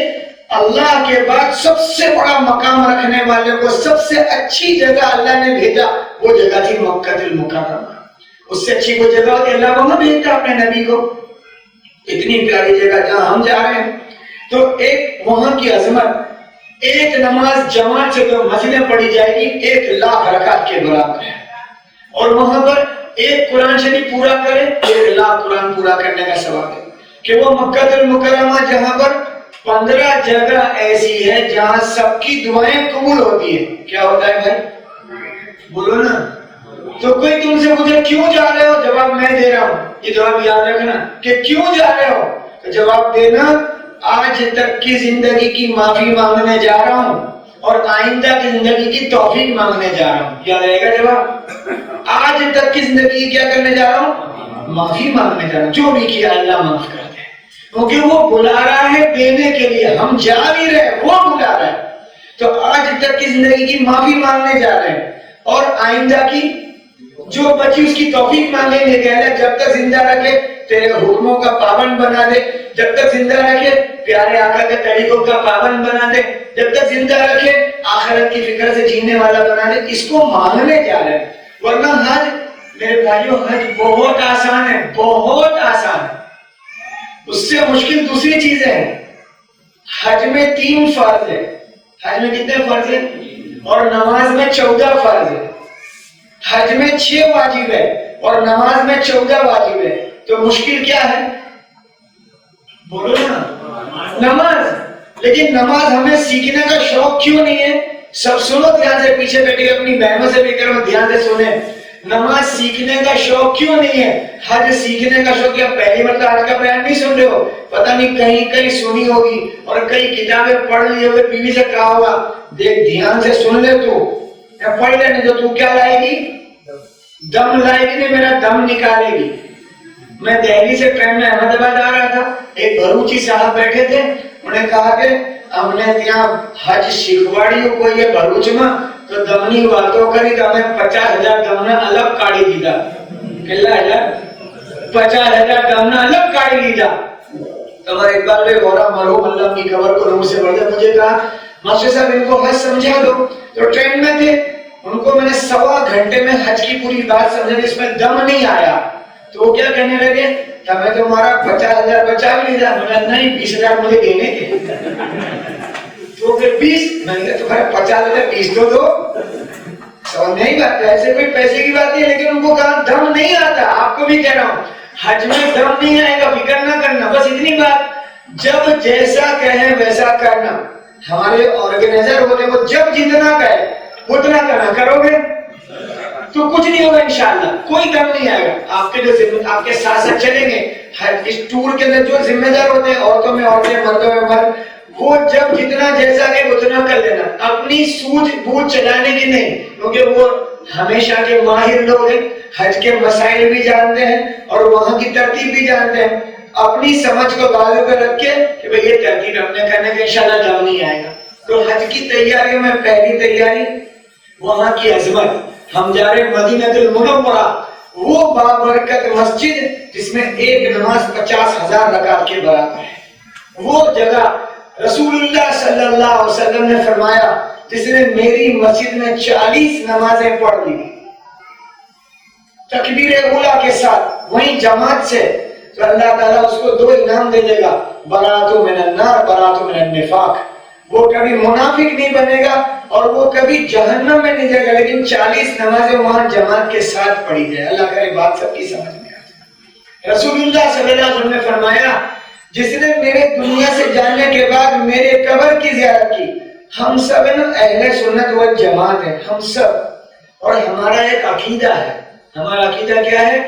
اللہ کے بعد سب سے بڑا مقام رکھنے والے کو سب سے اچھی جگہ اللہ نے بھیجا، وہ جگہ تھی مکہ المکرمہ. اس سے اچھی کوئی جگہ ہوتی اللہ وہاں بھیجتا اپنے نبی کو. اتنی پیاری جگہ جہاں ہم جا رہے ہیں. تو ایک وہاں کی عظمت، ایک نماز جماعت سے جو مسجدیں پڑھی جائے گی 1,00,000 رکعت کے برابر ہے. اور وہاں پر ایک قرآن شریف پورا کرے 1,00,000 قرآن پورا کرنے کا ثواب ہے. کہ وہ مکہ المکرمہ جہاں پر 15 جگہ ایسی ہے جہاں سب کی دعائیں قبول ہوتی ہیں. کیا ہوتا ہے بھائی؟ بولو نا. تو کوئی تم سے پوچھے کیوں جا رہے ہو؟ جواب میں دے رہا ہوں. یہ جواب یاد رکھنا کہ کیوں جا رہے ہو. تو جواب دینا آج تک کی زندگی کی معافی مانگنے جا رہا ہوں اور آئندہ کی زندگی کی توفیق مانگنے جا رہا ہوں. یاد رہے گا جواب. آج تک کی زندگی کیا کرنے جا رہا ہوں؟ معافی مانگنے جا رہا ہوں. جو بھی کیا اللہ معاف کر دے. کیونکہ وہ بلا رہا ہے دینے کے لیے. ہم جا بھی رہے وہ بلا رہا ہے. تو آج تک کی زندگی کی معافی مانگنے جا رہے ہیں اور آئندہ کی جو بچی اس کی توفیق مانگیں گے کہ اللہ جب تک زندہ رکھے تیرے حکموں کا پابند بنا دے، جب تک زندہ رکھے پیارے آقا کے طریقوں کا پابند بنا دے، جب تک زندہ رکھے آخرت کی فکر سے جینے والا بنا دے. اس کو مانگنے جا رہے ہیں. ورنہ حج میرے بھائیوں حج بہت آسان ہے، بہت آسان ہے. اس سے مشکل دوسری چیز ہے. حج میں 3 فرض ہے. حج میں کتنے فرض ہیں؟ اور نماز میں 14 فرض ہے. حج میں 6 واجب ہے اور نماز میں 14 واجب ہے. تو مشکل کیا ہے؟ بولو نا. نماز. لیکن نماز ہمیں سیکھنے کا شوق کیوں نہیں ہے؟ سب سنو دھیان سے، پیچھے بیٹھے اپنی بہنوں سے بھی کرو دھیان سے سنیں. نماز سیکھنے کا شوق کیوں نہیں ہے؟ حج سیکھنے کا شوق. کیا پہلی مرتبہ حج کا بیان نہیں سن رہے ہو؟ پتہ نہیں کہیں سنی ہوگی اور کئی کتابیں پڑھ لی ہوگی، بیوی سے کہا ہوگا دیکھ دھیان سے سن لے تو پڑھ لینے جو تو کیا لائے گی؟ دم لائے گی. نہیں میرا دم نکالے گی. میں دہلی سے ٹرین میں احمد آباد آ رہا تھا. ایک بھروچی صاحب بیٹھے تھے. انہوں نے کہا کہ ہم نے یہاں حج سکھواڑی کو یہ بھروچ میں تو دمنی باتوں کری تو ہمیں 50,000 دمنا الگ کاڑی دیتا. کلا 50,000 دمنا الگ کاڑی دیتا. تو میں ایک بار گورا مرحوم اللہ کی قبر کو نور سے بڑھتے مجھے کہا ماسٹر صاحب ان کو حج سمجھا دو. تو ٹرین میں تھے، ان کو میں نے 1.25 گھنٹے میں حج کی پوری بات سمجھا کہ اس میں دم نہیں آیا. تو وہ کیا کہنے لگے کہ میں تمہارا 50,000 بچا بھی لیتا. میں نے نہیں 20,000 مجھے دینے کے. تو پھر 20 میں نے کہا تمہارا 50,000 20 تو دو. سمجھ نہیں بات. ایسے کوئی پیسے کی بات نہیں. لیکن ان کو کہا دم نہیں آتا. آپ کو بھی کہہ رہا ہوں حج میں دم نہیں آئے گا، فکر نہ کرنا. بس اتنی بات، جب جیسا کہیں ویسا کرنا. ہمارے آرگنائزر ہونے کو جب جتنا کہے اتنا کرنا. کرو گے تو کچھ نہیں ہوگا انشاءاللہ. کوئی دم نہیں آئے گا. آپ کے جو آپ کے ساتھ ساتھ چلیں گے اس ٹور کے اندر جو ذمہ دار ہوتے ہیں، عورتوں میں عورتیں مردوں میں مرد، وہ جب جتنا جیسا کہ اتنا کر لینا. اپنی سوجھ بوجھ چلانے کی نہیں، کیونکہ وہ ہمیشہ کے ماہر لوگ ہیں، حج کے مسائل بھی جانتے ہیں اور وہاں کی ترتیب بھی جانتے ہیں. اپنی سمجھ کو بازو پہ رکھ کے کہ بھئی یہ ترتیب اپنے کرنے کے انشاءاللہ دم نہیں آئے گا. تو حج کی تیاریوں میں پہلی تیاری وہاں کی عظمت. ہم جا رہے مدینہ المنورہ، وہ بابرکت مسجد جس میں ایک نماز 50,000 رکعت کے برابر ہے. وہ جگہ رسول اللہ صلی اللہ علیہ وسلم نے فرمایا جس نے میری مسجد میں 40 نمازیں پڑھ لی تکبیر اولیٰ کے ساتھ وہیں جماعت سے، تو اللہ تعالیٰ اس کو 2 انعام دے دے گا، برات من النار برات من النفاق. وہ کبھی منافق نہیں بنے گا اور وہ کبھی جہنم میں نہیں جائے گا. لیکن 40 نمازیں وہاں جماعت کے ساتھ پڑھی جائے. اللہ کرے بات سب کی سمجھ میں آ. رسول اللہ صلی اللہ علیہ وسلم نے فرمایا جس نے میرے دنیا سے جانے کے بعد میرے قبر کی زیارت کی، ہم سب ہے نا اہل سنت والجماعت ہیں، ہم سب، اور ہمارا ایک عقیدہ ہے. ہمارا عقیدہ کیا ہے؟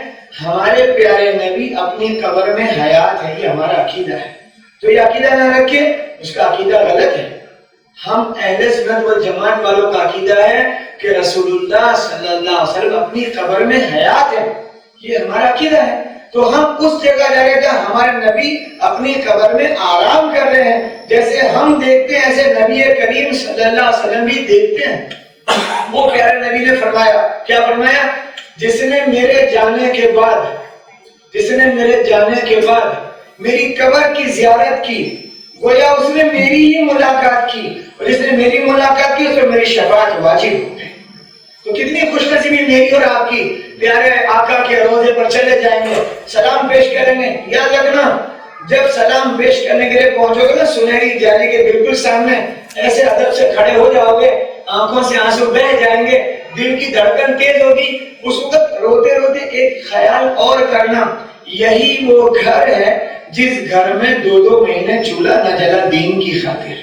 ہمارے پیارے نبی اپنی قبر میں حیات ہے، یہ ہمارا عقیدہ ہے. تو یہ عقیدہ نہ رکھے، اس کا عقیدہ غلط ہے. ہم اہل سنت والجماعت والوں کا عقیدہ ہے کہ رسول اللہ صلی اللہ علیہ وسلم اپنی قبر میں حیات ہے، یہ ہمارا عقیدہ ہے. تو ہم اس جگہ جا رہے جہاں ہمارے نبی اپنی قبر میں آرام کر رہے ہیں. جیسے ہم دیکھتے ہیں ایسے نبی کریم صلی اللہ علیہ وسلم بھی دیکھتے ہیں. وہ پیارے نبی نے فرمایا، کیا فرمایا؟ جس نے میرے جانے کے بعد میری قبر کی زیارت کی، گویا اس نے میری ہی ملاقات کی، اور جس نے میری ملاقات کی اس پر میری شفاعت واجب ہو گئی. تو کتنی خوش نصیبی میری اور آپ کی. پیارے آقا کے روضے پر چلے جائیں گے، سلام پیش کریں گے. یاد رکھنا، جب سلام پیش کرنے کے لیے پہنچو گے نا سنہری جالی کے بالکل سامنے، ایسے ادب سے کھڑے ہو جاؤ گے، آنکھوں سے آنسو بہہ جائیں گے، دل کی دھڑکن تیز ہوگی. اس وقت روتے روتے ایک خیال اور کرنا، یہی وہ گھر ہے جس گھر میں 2 مہینے چولہا نہ جلا دین کی خاطر.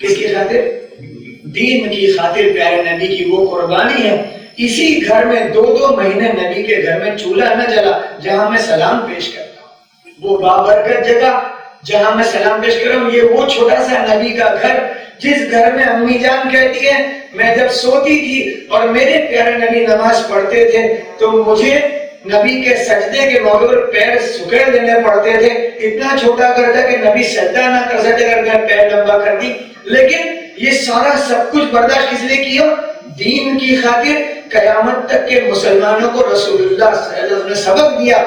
کس کی خاطر؟ دین کی خاطر. پیارے نبی کی وہ قربانی ہے. اسی گھر میں 2 مہینے نبی کے گھر میں چولہا نہ جلا جہاں میں سلام پیش کرتا ہوں. وہ بابرکت جگہ جہاں میں سلام پیش کر رہا ہوں، یہ وہ چھوٹا سا نبی کا گھر جس گھر میں امی جان کہتی ہے میں جب سوتی تھی اور میرے پیارے نبی نماز پڑھتے تھے تو مجھے نبی کے سجدے کے موقع پر پیر سکڑ دینے پڑتے تھے. اتنا چھوٹا گھر تھا کہ نبی سجدہ نہ کر سکتے اگر میں پیر لمبا کر دی. لیکن یہ سارا سب کچھ برداشت کس لیے کیا؟ دین کی خاطر. قیامت تک کے مسلمانوں کو رسول اللہ صلی اللہ علیہ وسلم نے سبق دیا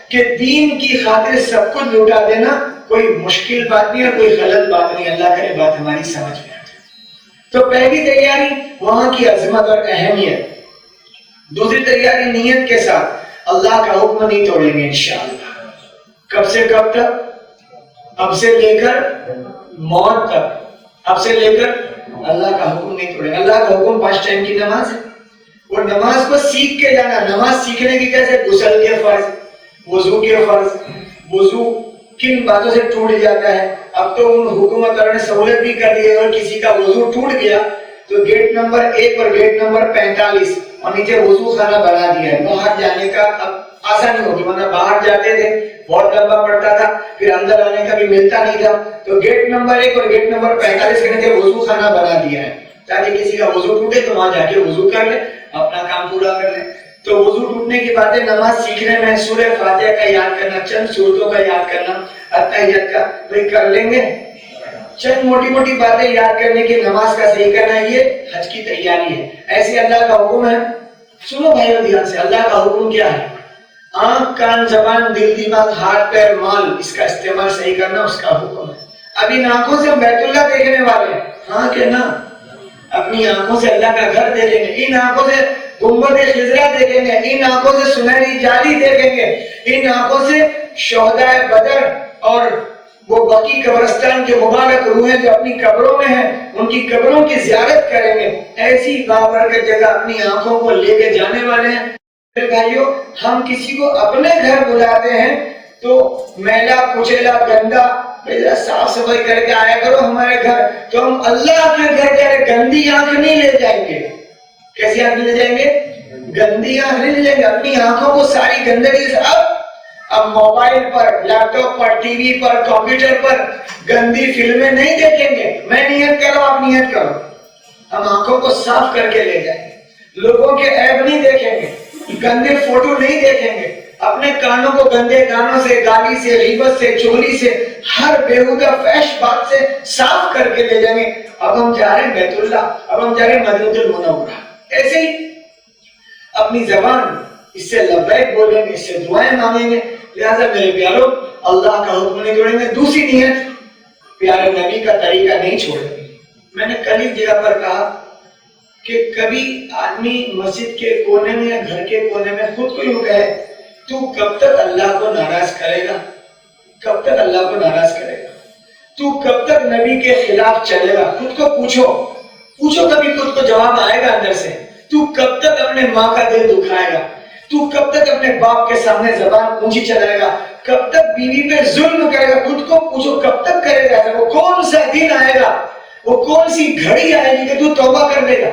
کہ دین کی خاطر سب کچھ لوٹا دینا کوئی مشکل بات نہیں اور کوئی غلط بات نہیں. اللہ کرے بات ہماری سمجھ میں آ جائے. تو پہلی تیاری وہاں کی عظمت اور اہمیت. دوسری تیاری نیت کے ساتھ، اللہ کا حکم نہیں توڑیں گے انشاءاللہ. کب سے کب تک؟ اب سے لے کر موت تک. اب سے لے کر اللہ کا حکم نہیں توڑیں گے. اللہ کا حکم 5 ٹائم کی نماز ہے. وہ نماز کو سیکھ کے جانا. نماز سیکھنے کی کیسے؟ غسل کے فرض، وضو کے فرض. وضو کن باتوں سے ٹوٹ جاتا ہے؟ اب تو ان حکومت نے سہولت بھی کر دی ہے، اور کسی کا وضو ٹوٹ گیا تو گیٹ نمبر 1 اور گیٹ نمبر 45 اور نیچے وضو خانہ بنا دیا ہے. باہر جانے کا اب آسانی ہوگی، ورنہ باہر جاتے تھے بہت لمبا پڑتا تھا، پھر اندر آنے کا بھی ملتا نہیں تھا. تو گیٹ نمبر 1 اور گیٹ نمبر 45 کے نیچے وضو خانہ بنا دیا ہے تاکہ کسی کا وضو ٹوٹے تو وہاں جا کے وضو کر لے، اپنا کام پورا کر لے. تو وضو ٹوٹنے کی باتیں نماز سیکھنے میں سورہ فاتحہ کا یاد کرنا، چند سورتوں کا یاد کرنا، اتحیات کا بھائی کر لیں گے. چند موٹی موٹی باتیں یاد کرنے کی، نماز کا صحیح کرنا، یہ حج کی تیاری ہے. ایسے اللہ کا حکم ہے. سنو بھائیو دھیان سے، اللہ کا حکم کیا ہے؟ آنکھ، کان، زبان، دل، دماغ، ہاتھ، پیر، مال، اس کا استعمال صحیح کرنا اس کا حکم ہے. اب ان آنکھوں سے ہم بیت اللہ دیکھنے والے ہیں، ہاں کہ نا؟ اپنی آنکھوں سے اللہ کا گھر دیکھیں گے، ان آنکھوں سے گنبد خضرا دیکھیں گے، ان آنکھوں سے سنہری جالی دیکھیں گے، ان آنکھوں سے شہداء بدر اور وہ بقیع قبرستان کے مبارک روحیں جو اپنی قبروں میں ہیں ان کی قبروں کی زیارت کریں گے. ایسی بابرکت جگہ اپنی آنکھوں کو لے کے جانے والے ہیں. میرے بھائیو، ہم کسی کو اپنے گھر بلاتے ہیں تو میلا کچیلا گندا صاف صفائی کر کے آیا کرو ہمارے گھر. تو ہم اللہ کے گھر کے گندی آنکھ نہیں لے جائیں گے. کیسی آنکھ لے جائیں گے؟ گندی آنکھ نہیں لے جائیں گے. اپنی آنکھوں کو ساری گندگی سے اب موبائل پر، لیپ ٹاپ پر، ٹی وی پر، کمپیوٹر پر گندی فلمیں نہیں دیکھیں گے. میں نیت کرو، آپ نیت کرو. ہم آنکھوں کو صاف کر کے لے جائیں گے. لوگوں کے عیب نہیں دیکھیں گے، گندے فوٹو نہیں دیکھیں گے. اپنے کانوں کو گندے گانوں سے، گالی سے، غیبت سے، چوری سے، ہر بیہودہ فحش بات سے صاف کر کے لے جائیں گے. اب ہم جا رہے ہیں بیت اللہ، اب ہم جا رہے ہیں مدینہ المنورہ. ایسے ہی اپنی زبان اس سے لبیک بولیں گے، اس سے دعائیں مانگیں گے. لہٰذا میرے پیاروں، اللہ کا حکم نہیں توڑیں گے. دوسری نیت، پیارے نبی کا طریقہ نہیں چھوڑیں گے. میں نے کل ہی جگہ پر کہا کہ کبھی آدمی مسجد کے کونے میں یا گھر کے کونے میں خود کو یوں کہے تو کب تک اللہ کو ناراض کرے گا؟ کب تک اللہ کو ناراض کرے گا؟ تو کب تک نبی کے خلاف چلے گا؟ خود کو پوچھو کبھی خود کو جواب آئے گا اندر سے. تو کب تک اپنے ماں کا دل دکھائے گا؟ تو کب تک اپنے باپ کے سامنے زبان اونچی چلائے گا؟ کب تک بیوی پہ ظلم کرے گا؟ خود کو پوچھو کب تک کرے گا. وہ کون سا دن آئے گا وہ کون سی گھڑی آئے گی کہ تو توبہ کر دے گا؟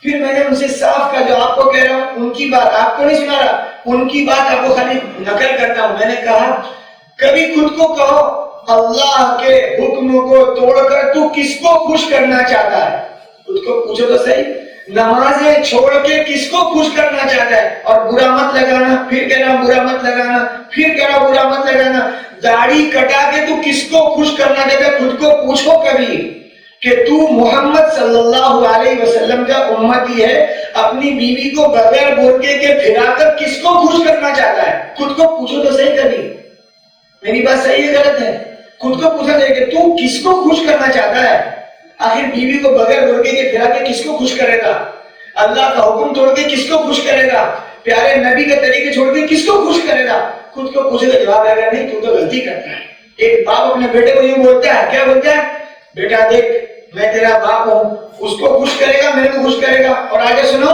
پھر میں نے ان سے صاف کہا، جو آپ کو کہہ رہا ہوں ان کی بات آپ کو نہیں سنا رہا، ان کی بات آپ کو خالی نقل کرتا ہوں. میں نے کہا کبھی خود کو کہو اللہ کے حکم کو توڑ کر تو کس کو خوش کرنا چاہتا ہے؟ خود کو پوچھو تو صحیح. نمازیں چھوڑ کے کس کو خوش کرنا چاہتا ہے؟ اور برا مت لگانا، پھر کہنا برا مت لگانا، پھر کہنا برا مت لگانا. داڑھی کٹا کے تو کس کو خوش کرنا چاہتا ہے؟ خود کو پوچھو کبھی کہ تو محمد صلی اللہ علیہ وسلم کا امتی ہے، اپنی بیوی کو بغیر برقعے کے پھرا کر کس کو خوش کرنا چاہتا ہے؟ خود کو پوچھو تو صحیح کبھی. میری بات صحیح ہے غلط ہے؟ خود کو پوچھا جائے کہ تو کس کو خوش کرنا چاہتا ہے؟ آخر بیوی کو بغیر برقعے کے پھرا کے کس کو خوش کرے گا؟ اللہ کا حکم توڑ کے کس کو خوش کرے گا؟ پیارے نبی کے طریقے چھوڑ کے کس کو خوش کرے گا؟ خود کو پوچھے تو جواب آئے گا نہیں، تو غلطی کرتا ہے. ایک باپ اپنے بیٹے کو یوں بولتا ہے، کیا بولتا ہے؟ بیٹا دیکھ میں تیرا باپ ہوں، اس کو خوش کرے گا میرے کو خوش کرے گا. اور آگے سنو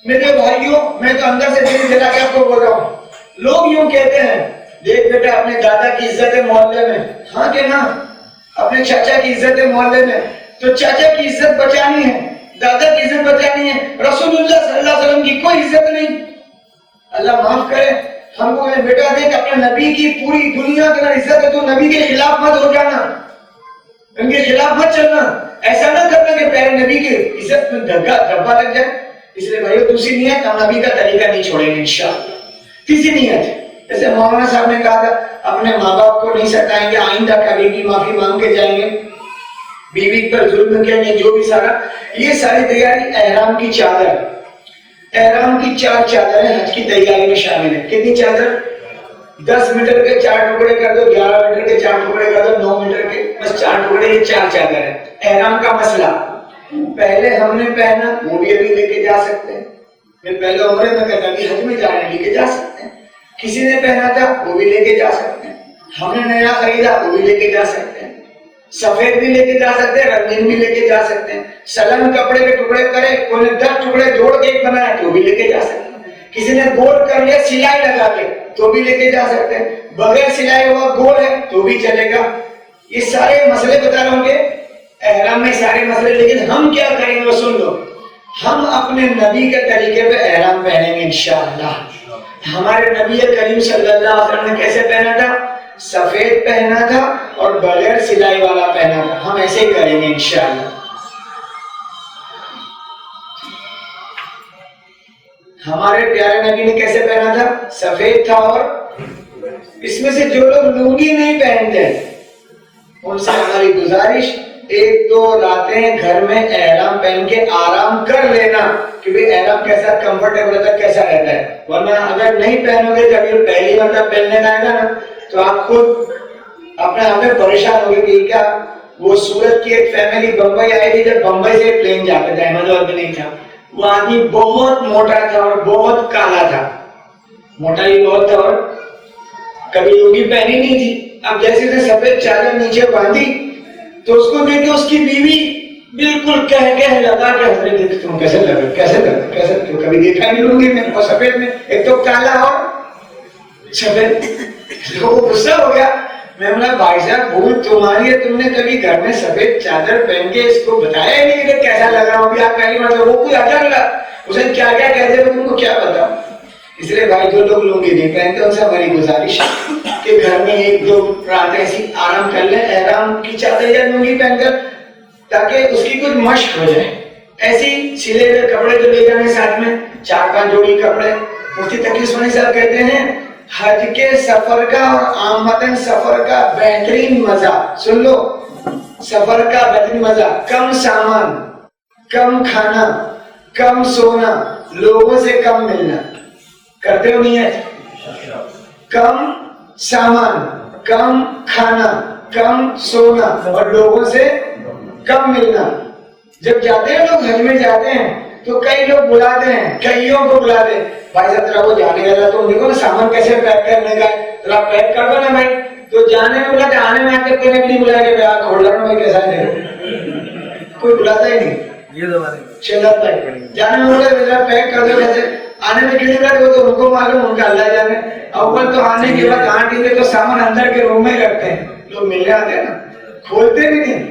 میرے بھائیوں، میں تو اندر سے دل جلا کے آپ کو بول رہا ہوں. لوگ یوں کہتے ہیں دیکھ بیٹا اپنے دادا کی عزت ہے محلے میں، ہاں کہ نا؟ اپنے چاچا کی عزت ہے محلے میں، تو چاچا کی عزت بچانی ہے، دادا کی عزت بچانی ہے. رسول اللہ صلی اللہ علیہ وسلم کی کوئی عزت نہیں. اللہ معاف کرے ہم کو کہے بیٹا دیکھ اپنے نبی کی پوری دنیا کے اندر عزت ہے، تو نبی کے خلاف مت ہو جانا، ان کے خلاف مت چلنا، ایسا نہ کرنا کہ پیارے نبی کی عزت میں دھبا لگ جائے. اس لیے بھائیو دوسری نیت، ہم نبی کا طریقہ نہیں چھوڑیں گے انشاءاللہ. تیسری نیت جیسے مولانا صاحب نے کہا تھا اپنے ماں باپ کو نہیں ستائیں گے، آئندہ کبھی بھی معافی مانگ کے جائیں گے، بیوی پر ظلم کیا نہیں، جو بھی سارا یہ ساری تیاری احرام کی چادر. احرام کی 4 چادریں حج کی تیاری میں شامل ہیں. کتنی چادر؟ 10 میٹر کے 4 ٹکڑے کر دو، 11 میٹر کے 4 ٹکڑے کر دو، 9 میٹر کے بس 4 ٹکڑے، یہ 4 چادر ہیں. احرام کا مسئلہ پہلے ہم نے پہنا وہ بھی ابھی لے کے جا سکتے ہیں. میں پہلے عمرے میں کہتا ابھی حج میں جا رہے ہیں لے کے جا سکتے ہیں. کسی نے پہنا تھا وہ بھی لے کے جا سکتے ہیں. ہم نے نیا خریدا وہ بھی لے کے جا سکتے ہیں. سفید بھی لے کے جا سکتے ہیں، رنگین بھی لے کے جا سکتے ہیں. سلن کپڑے کے ٹکڑے کرے، کوئی نے 10 ٹکڑے جوڑ کے ایک بنایا تو بھی لے کے جا سکتے ہیں. کسی نے گول کر لیا سلائی لگا کے تو بھی لے کے جا سکتے ہیں. بغیر سلائی ہوا گول ہے تو بھی چلے گا. یہ سارے مسئلے بتا رہا ہوں کہ احرام میں سارے مسئلے. لیکن ہم کیا کریں گے وہ سن لو. ہم اپنے نبی کے طریقے پہ احرام پہنیں گے انشاءاللہ. ہمارے نبی کریم صلی اللہ علیہ وسلم نے کیسے پہنا تھا؟ سفید پہنا تھا اور بغیر سلائی والا پہنا تھا. ہم ایسے ہی کریں گے انشاءاللہ. ہمارے پیارے نبی نے کیسے پہنا تھا؟ سفید تھا. اور اس میں سے جو لوگ لنگی نہیں پہنتے ان سے ہماری گزارش 1-2 راتیں گھر میں احرام پہن کے آرام کر لینا کہ بھئی احرام کیسا کمفرٹیبل ہوتا ہے، کیسا رہتا ہے. ورنہ اگر نہیں پہنو گے جب یہ پہلی مرتبہ پہننے کا آئے گا نا تو آپ خود اپنے آپ میں پریشان ہوگے کہ کیا. وہ سورت کی ایک فیملی بمبئی آئی تھی، جب بمبئی سے پلین جاتا تھا، احمد آباد میں نہیں تھا. وہ آدمی بہت موٹا تھا اور بہت کالا تھا، موٹا بھی بہت تھا اور کبھی لنگی پہنی نہیں تھی. اب جیسے اسے سفید چادر نیچے باندھی تو اس کو دیکھ کے اس کی بیوی بالکل کہہ لگا کہ حضرت تم کیسے کیسے کبھی دیکھا نہیں لنگی میں اور سفید میں، ایک تو کالا اور سفید. وہ غصہ ہو گیا. میں بولا بھائی صاحب بھول تمہاری ہے، تم نے کبھی گھر میں سفید چادر پہن کے اس کو بتایا ہی نہیں کہ کیسا لگ رہا ہوں. آپ پہلی مرتبہ وہ کوئی اچھا لگا اسے کیا کیا کہتے ہیں تم کو کیا پتا. اس لیے بھائی جو لوگ لنگی نہیں پہنتے ان سے ہماری گزارش ہے کہ گھر میں 1-2 رات ایسی آرام کر لیں احرام کی چادر یا لنگی پہن کر، تاکہ اس کی کچھ مشق ہو جائے. ایسی سلے ہوئے کپڑے جو لے جانے ساتھ میں 4-5 جوڑی کپڑے. مفتی تقی عثمانی صاحب کہتے ہیں حج کے سفر کا اور عامتاً سفر کا بہترین مزہ، سن لو، سفر کا بہترین مزہ کم سامان، کم کھانا، کم سونا، لوگوں سے کم ملنا. کرتے ہو نہیں ہے؟ کم سامان، کم کھانا، کم سونا اور لوگوں سے کم ملنا. جب جاتے ہیں لوگ حج میں جاتے ہیں تو کئی لوگ بلاتے ہیں، کئیوں کو بلاتے ہیں بھائی صاحب تیرا وہ جانے والا تو دیکھو نا سامان کیسے پیک کرنے کا ہے، ذرا پیک کر دو نا بھائی. تو جانے میں بلاتے، آنے میں آتے کوئی نہیں بلایا کہ بھائی کھول رہا ہوں بھائی کیسا ہے، کوئی بلاتا ہی نہیں. شہزاد بھائی جانے میں بولے ذرا پیک کر دو کیسے، آنے میں کیوں نہیں وہ تو ان کو معلوم، ان کا اللہ جانے. اول تو آنے کے بعد آنٹی کے تو سامان اندر کے روم میں ہی رکھتے ہیں، لوگ ملنے آتے ہیں نا کھولتے بھی نہیں.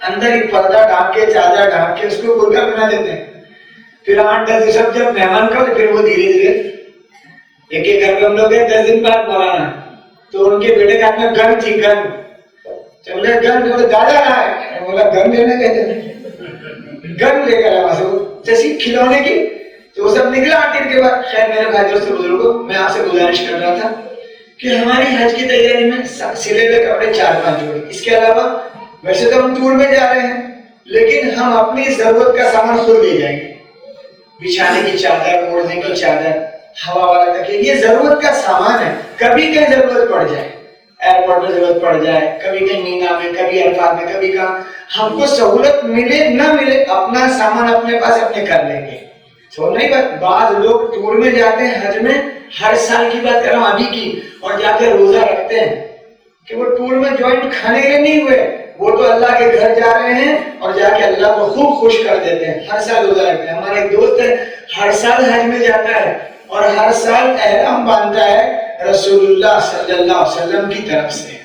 اندر ایک پردہ ڈھانپ کے چادر ڈھانپ کے اس کو برقع بنا دیتے ہیں. پھر 8-10 سب جب مہمان کا پھر وہ دھیرے دھیرے ایک ایک گھر میں ہم لوگ گئے 10 دن بعد مولانا تو ان کے بیٹے کا اپنا گن تھی گن چلے گن بولے دادا رہا ہے بولا گن لینا کہتے ہیں گن لے کر آیا جیسی کھلونے کی تو وہ سب نکلا 8 دن کے بعد. خیر میرے بھائی دوستوں بزرگوں میں آپ سے گزارش کر رہا تھا کہ ہماری حج کی تیاری میں سلے ہوئے کپڑے 4-5 جوڑے. اس کے علاوہ ویسے تو ہم ٹور میں جا رہے ہیں لیکن ہم اپنی ضرورت کا سامان خود لے جائیں گے. بچھانے کی چادر, اوڑھنے کی چادر, ہوا والا تکیہ, یہ ضرورت کا سامان ہے. کبھی کہیں ضرورت پڑ جائے, ایئرپورٹ میں ضرورت پڑ جائے, کبھی کہیں مینا میں, کبھی عرفات میں, کبھی کہاں ہم کو سہولت ملے نہ ملے اپنا سامان اپنے پاس اپنے کر لیں گے. تو نہیں بات, بعض لوگ ٹور میں جاتے ہیں حج میں, ہر سال کی بات کر رہا ہوں ابھی کی, اور جا کے روزہ رکھتے ہیں کہ وہ ٹور میں جوائنٹ کھانے کے نہیں ہوئے, وہ تو اللہ کے گھر جا رہے ہیں اور جا کے اللہ کو خوب خوش کر دیتے ہیں. ہر سال روزہ رکھتے ہیں. ہمارا ایک دوست ہے ہر سال حج میں جاتا ہے اور ہر سال احرام باندھتا ہے رسول اللہ صلی اللہ علیہ وسلم کی طرف سے.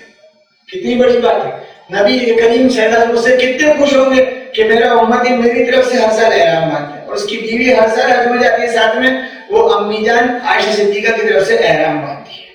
کتنی بڑی بات ہے. نبی کریم صلی اللہ علیہ وسلم سے کتنے خوش ہوں گے کہ میرا امتی میری طرف سے ہر سال احرام باندھتا ہے, اور اس کی بیوی ہر سال حج میں جاتی ہے, ساتھ میں وہ امی جان عائشہ صدیقہ کی طرف سے احرام باندھتی ہے.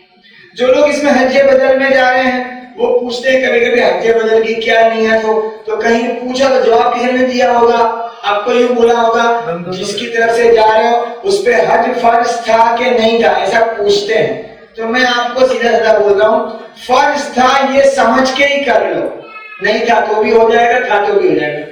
جو لوگ اس میں حج بدل میں جا رہے ہیں وہ پوچھتے ہیں کبھی کبھی حج بدل کی کیا نیت ہو, تو کہیں پوچھا تو جواب کسی نے دیا ہوگا, آپ کو یوں بولا ہوگا جس کی طرف سے جا رہے ہو اس پہ حج فرض تھا کہ نہیں تھا, ایسا پوچھتے ہیں. تو میں آپ کو سیدھا سیدھا بول رہا ہوں فرض تھا یہ سمجھ کے ہی کر لو, نہیں تھا تو بھی ہو جائے گا, تھا تو بھی ہو جائے گا.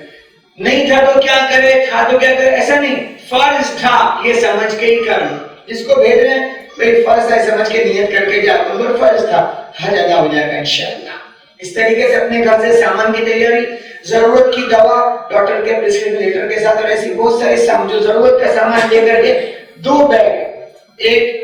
نہیں تھا تو کیا کرے, تھا تو کیا کرے, ایسا نہیں, فرض تھا یہ سمجھ کے ہی کر لو. جس کو بھیج رہے ہیں بھائی فرض ہے سمجھ کے نیت کر کے جا دو, فرض تھا, حج ادا ہو جائے گا انشاءاللہ. اس طریقے سے اپنے گھر سے سامان کی تیاری, ضرورت کی دوا ڈاکٹر کے پرسکرپشن لیٹر کے ساتھ, اور ایسی بہت ساری سامان جو ضرورت کا سامان لے کر کے 2 بیگ, ایک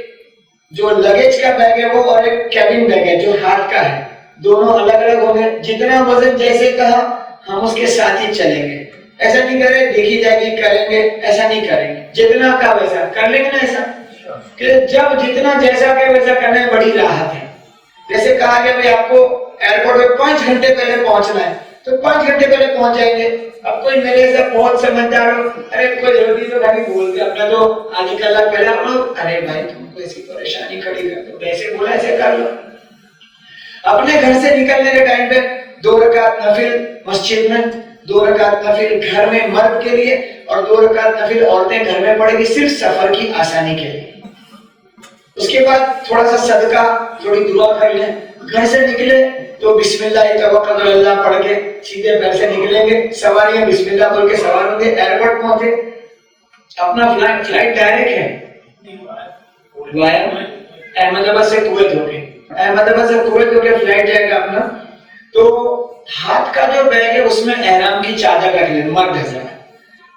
جو لگیج کا بیگ ہے وہ اور ایک کیبن بیگ ہے جو ہاتھ کا ہے, دونوں الگ الگ ہوں گے. جتنا وزن جیسے کہا ہم اس کے ساتھ ہی چلیں گے. ایسا نہیں کریں دیکھی جائے گی کریں گے, ایسا نہیں کریں گے. جتنا کا ویسا کر لیں گے نا, ایسا کہ جب جتنا جیسا کہ ویسا کرنے میں بڑی راحت ہے. جیسے کہا گیا بھائی آپ کو ایئرپورٹ میں 5 گھنٹے پہلے پہنچنا ہے تو 5 گھنٹے پہلے پہنچ جائیں گے. اب کوئی میرے سے بہت سمجھدار ہو, ارے کوئی ضروری تو نہیں بولتے اپنا تو آدھی کلاک پہلے آپ لوگ, ارے بھائی تم کو ایسی پریشانی کھڑی کر دو, ایسے بولا ایسے کر لو. اپنے گھر سے نکلنے کے ٹائم پہ 2 رکعت نفل مسجد میں, 2 رکعت نفل گھر میں مرد کے لیے, اور 2 رکعت نفل عورتیں گھر میں پڑھیں گی صرف سفر کی آسانی کے لیے. اس کے بعد تھوڑا سا صدقہ, تھوڑی دعا کر لیں. گھر سے نکلے تو بسم اللہ توکل علی اللہ پڑھ کے سیدھے گھر سے نکلیں گے. سواریاں بسم اللہ بول کے سوار ہوں گے. ایئرپورٹ پہنچے, اپنا فلائٹ ڈائریکٹ ہے وایا احمد آباد سے کویت ہو کے, احمد آباد سے کویت ہو کے فلائٹ جائے گا اپنا. تو ہاتھ کا جو بیگ ہے اس میں احرام کی چادر رکھ لیں مرد حضرات,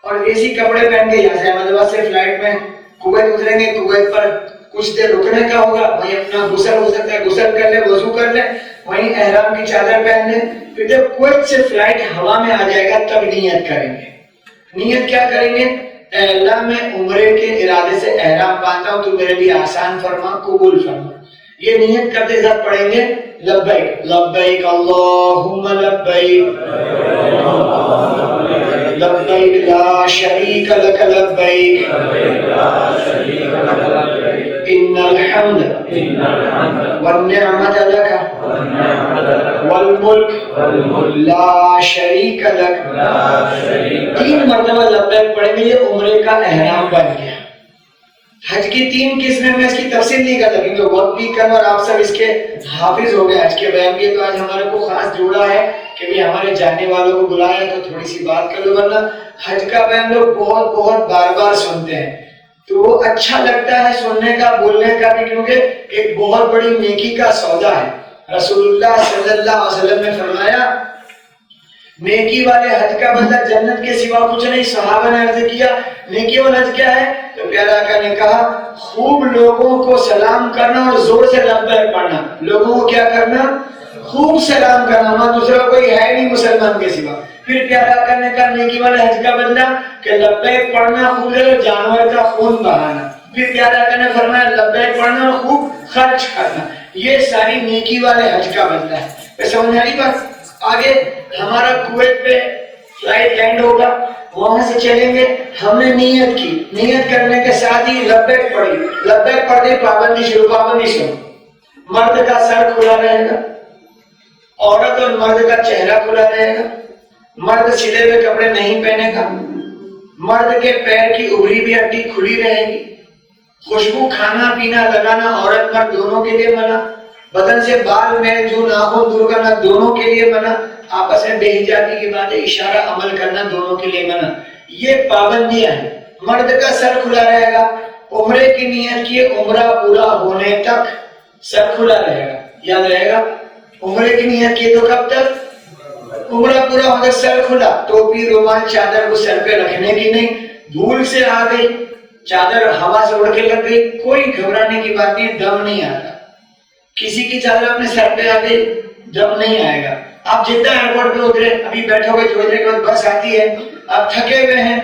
اور ایسی کپڑے پہن کے یہاں سے احمد آباد سے فلائٹ میں کویت اتریں گے. کویت پر کچھ دیر رکنے کا ہوگا, وہیں اپنا غسل ہو سکتا ہے غسل کر لیں, وضو کر لیں, وہیں احرام کی چادر پہن لیں. پھر جب کویت سے فلائٹ ہوا میں آ جائے گا تب نیت کریں گے. نیت کیا کریں گے, اے اللہ میں عمرے کے ارادے سے احرام باندھا ہوں, تو میرے لیے آسان فرما, قبول فرما. یہ نیت کرتے ساتھ پڑھیں گے لبیک لبیک اللہم لبیک لبیک لا شریک لک لبیک ان الحمد والنعمت لک والملک لا شریک لک. 3 مرتبہ لبیک پڑھیں گے, یہ عمرے کا احرام بن گیا. حج کی 3 قسمیں میں اس کی تفصیل نہیں کرتا کیونکہ وقت بھی کم اور آپ سب اس کے حافظ ہو گئے حج کے بیان کے. تو آج ہمارے کو خاص جوڑا ہے کہ بھی ہمارے جاننے والوں کو بلایا تو تھوڑی سی بات کر لو, ورنہ حج کا بیان لوگ بہت بہت بار بار سنتے ہیں تو وہ اچھا لگتا ہے سننے کا بولنے کا بھی, کیونکہ ایک بہت بڑی نیکی کا سودا ہے. رسول اللہ صلی اللہ علیہ وسلم نے فرمایا نیکی والے حج کا بدلہ جنت کے سوا کچھ نہیں. صحابہ نے عرض کیا نیکی والا حج کیا ہے, تو پیارا آقا نے کہا خوب لوگوں کو سلام کرنا اور زور سے لبیک پڑھنا. لوگوں کو کیا کرنا, خوب سلام کرنا, وہاں دوسرا کوئی ہے نہیں مسلمان کے سوا. پھر پیارا آقا نے کہا نیکی والے حج کا بدلہ کہ لبیک پڑھنا خوب جانور کا خون بہانا. پھر پیارا آقا نے فرمایا لبیک پڑھنا اور خوب خرچ کرنا. یہ ساری نیکی والے حج کا بدلہ ہے. سمجھ آئی بات. آگے ہمارا کویت پہ فلائٹ لینڈ ہوگا، وہاں سے چلیں گے، ہم نے نیت کی، نیت کرنے کے ساتھ ہی لبیک پڑھی، لبیک پڑھ دی، پابندی شروع، پابندی شروع، مرد کا سر کھلا رہے گا، عورت اور مرد کا چہرہ کھلا رہے گا، مرد سلے ہوئے کپڑے نہیں پہنے گا، مرد کے پیر کی ابری بھی ہڈی کھلی رہے گی، خوشبو کھانا پینا لگانا عورت مرد دونوں کے لیے منع، بدن سے بال میل جو ناخن دور کرنا دونوں کے لیے منع، آپس میں بے حجابی کی باتیں اشارہ عمل کرنا دونوں کے لیے منع۔ یہ پابندیاں ہیں۔ مرد کا سر کھلا رہے گا، عمرے کی نیت کی، عمرہ پورا ہونے تک سر کھلا رہے گا، یاد رہے گا، عمرے کی نیت کی تو کب تک؟ عمرہ پورا ہونے تک سر کھلا، ٹوپی رومال چادر کو سر پہ رکھنے کی نہیں، بھول سے آ گئی چادر ہوا سے اڑ کے لگ گئی، کوئی گھبرانے کی بات نہیں، دم نہیں آتا، کسی کی چادر اپنے سر پہ آ گئی دم نہیں آئے گا۔ آپ جدہ ایئرپورٹ پہ اترے، ابھی بیٹھو گے، تھوڑی دیر کے بعد بس آتی ہے، آپ تھکے ہوئے ہیں،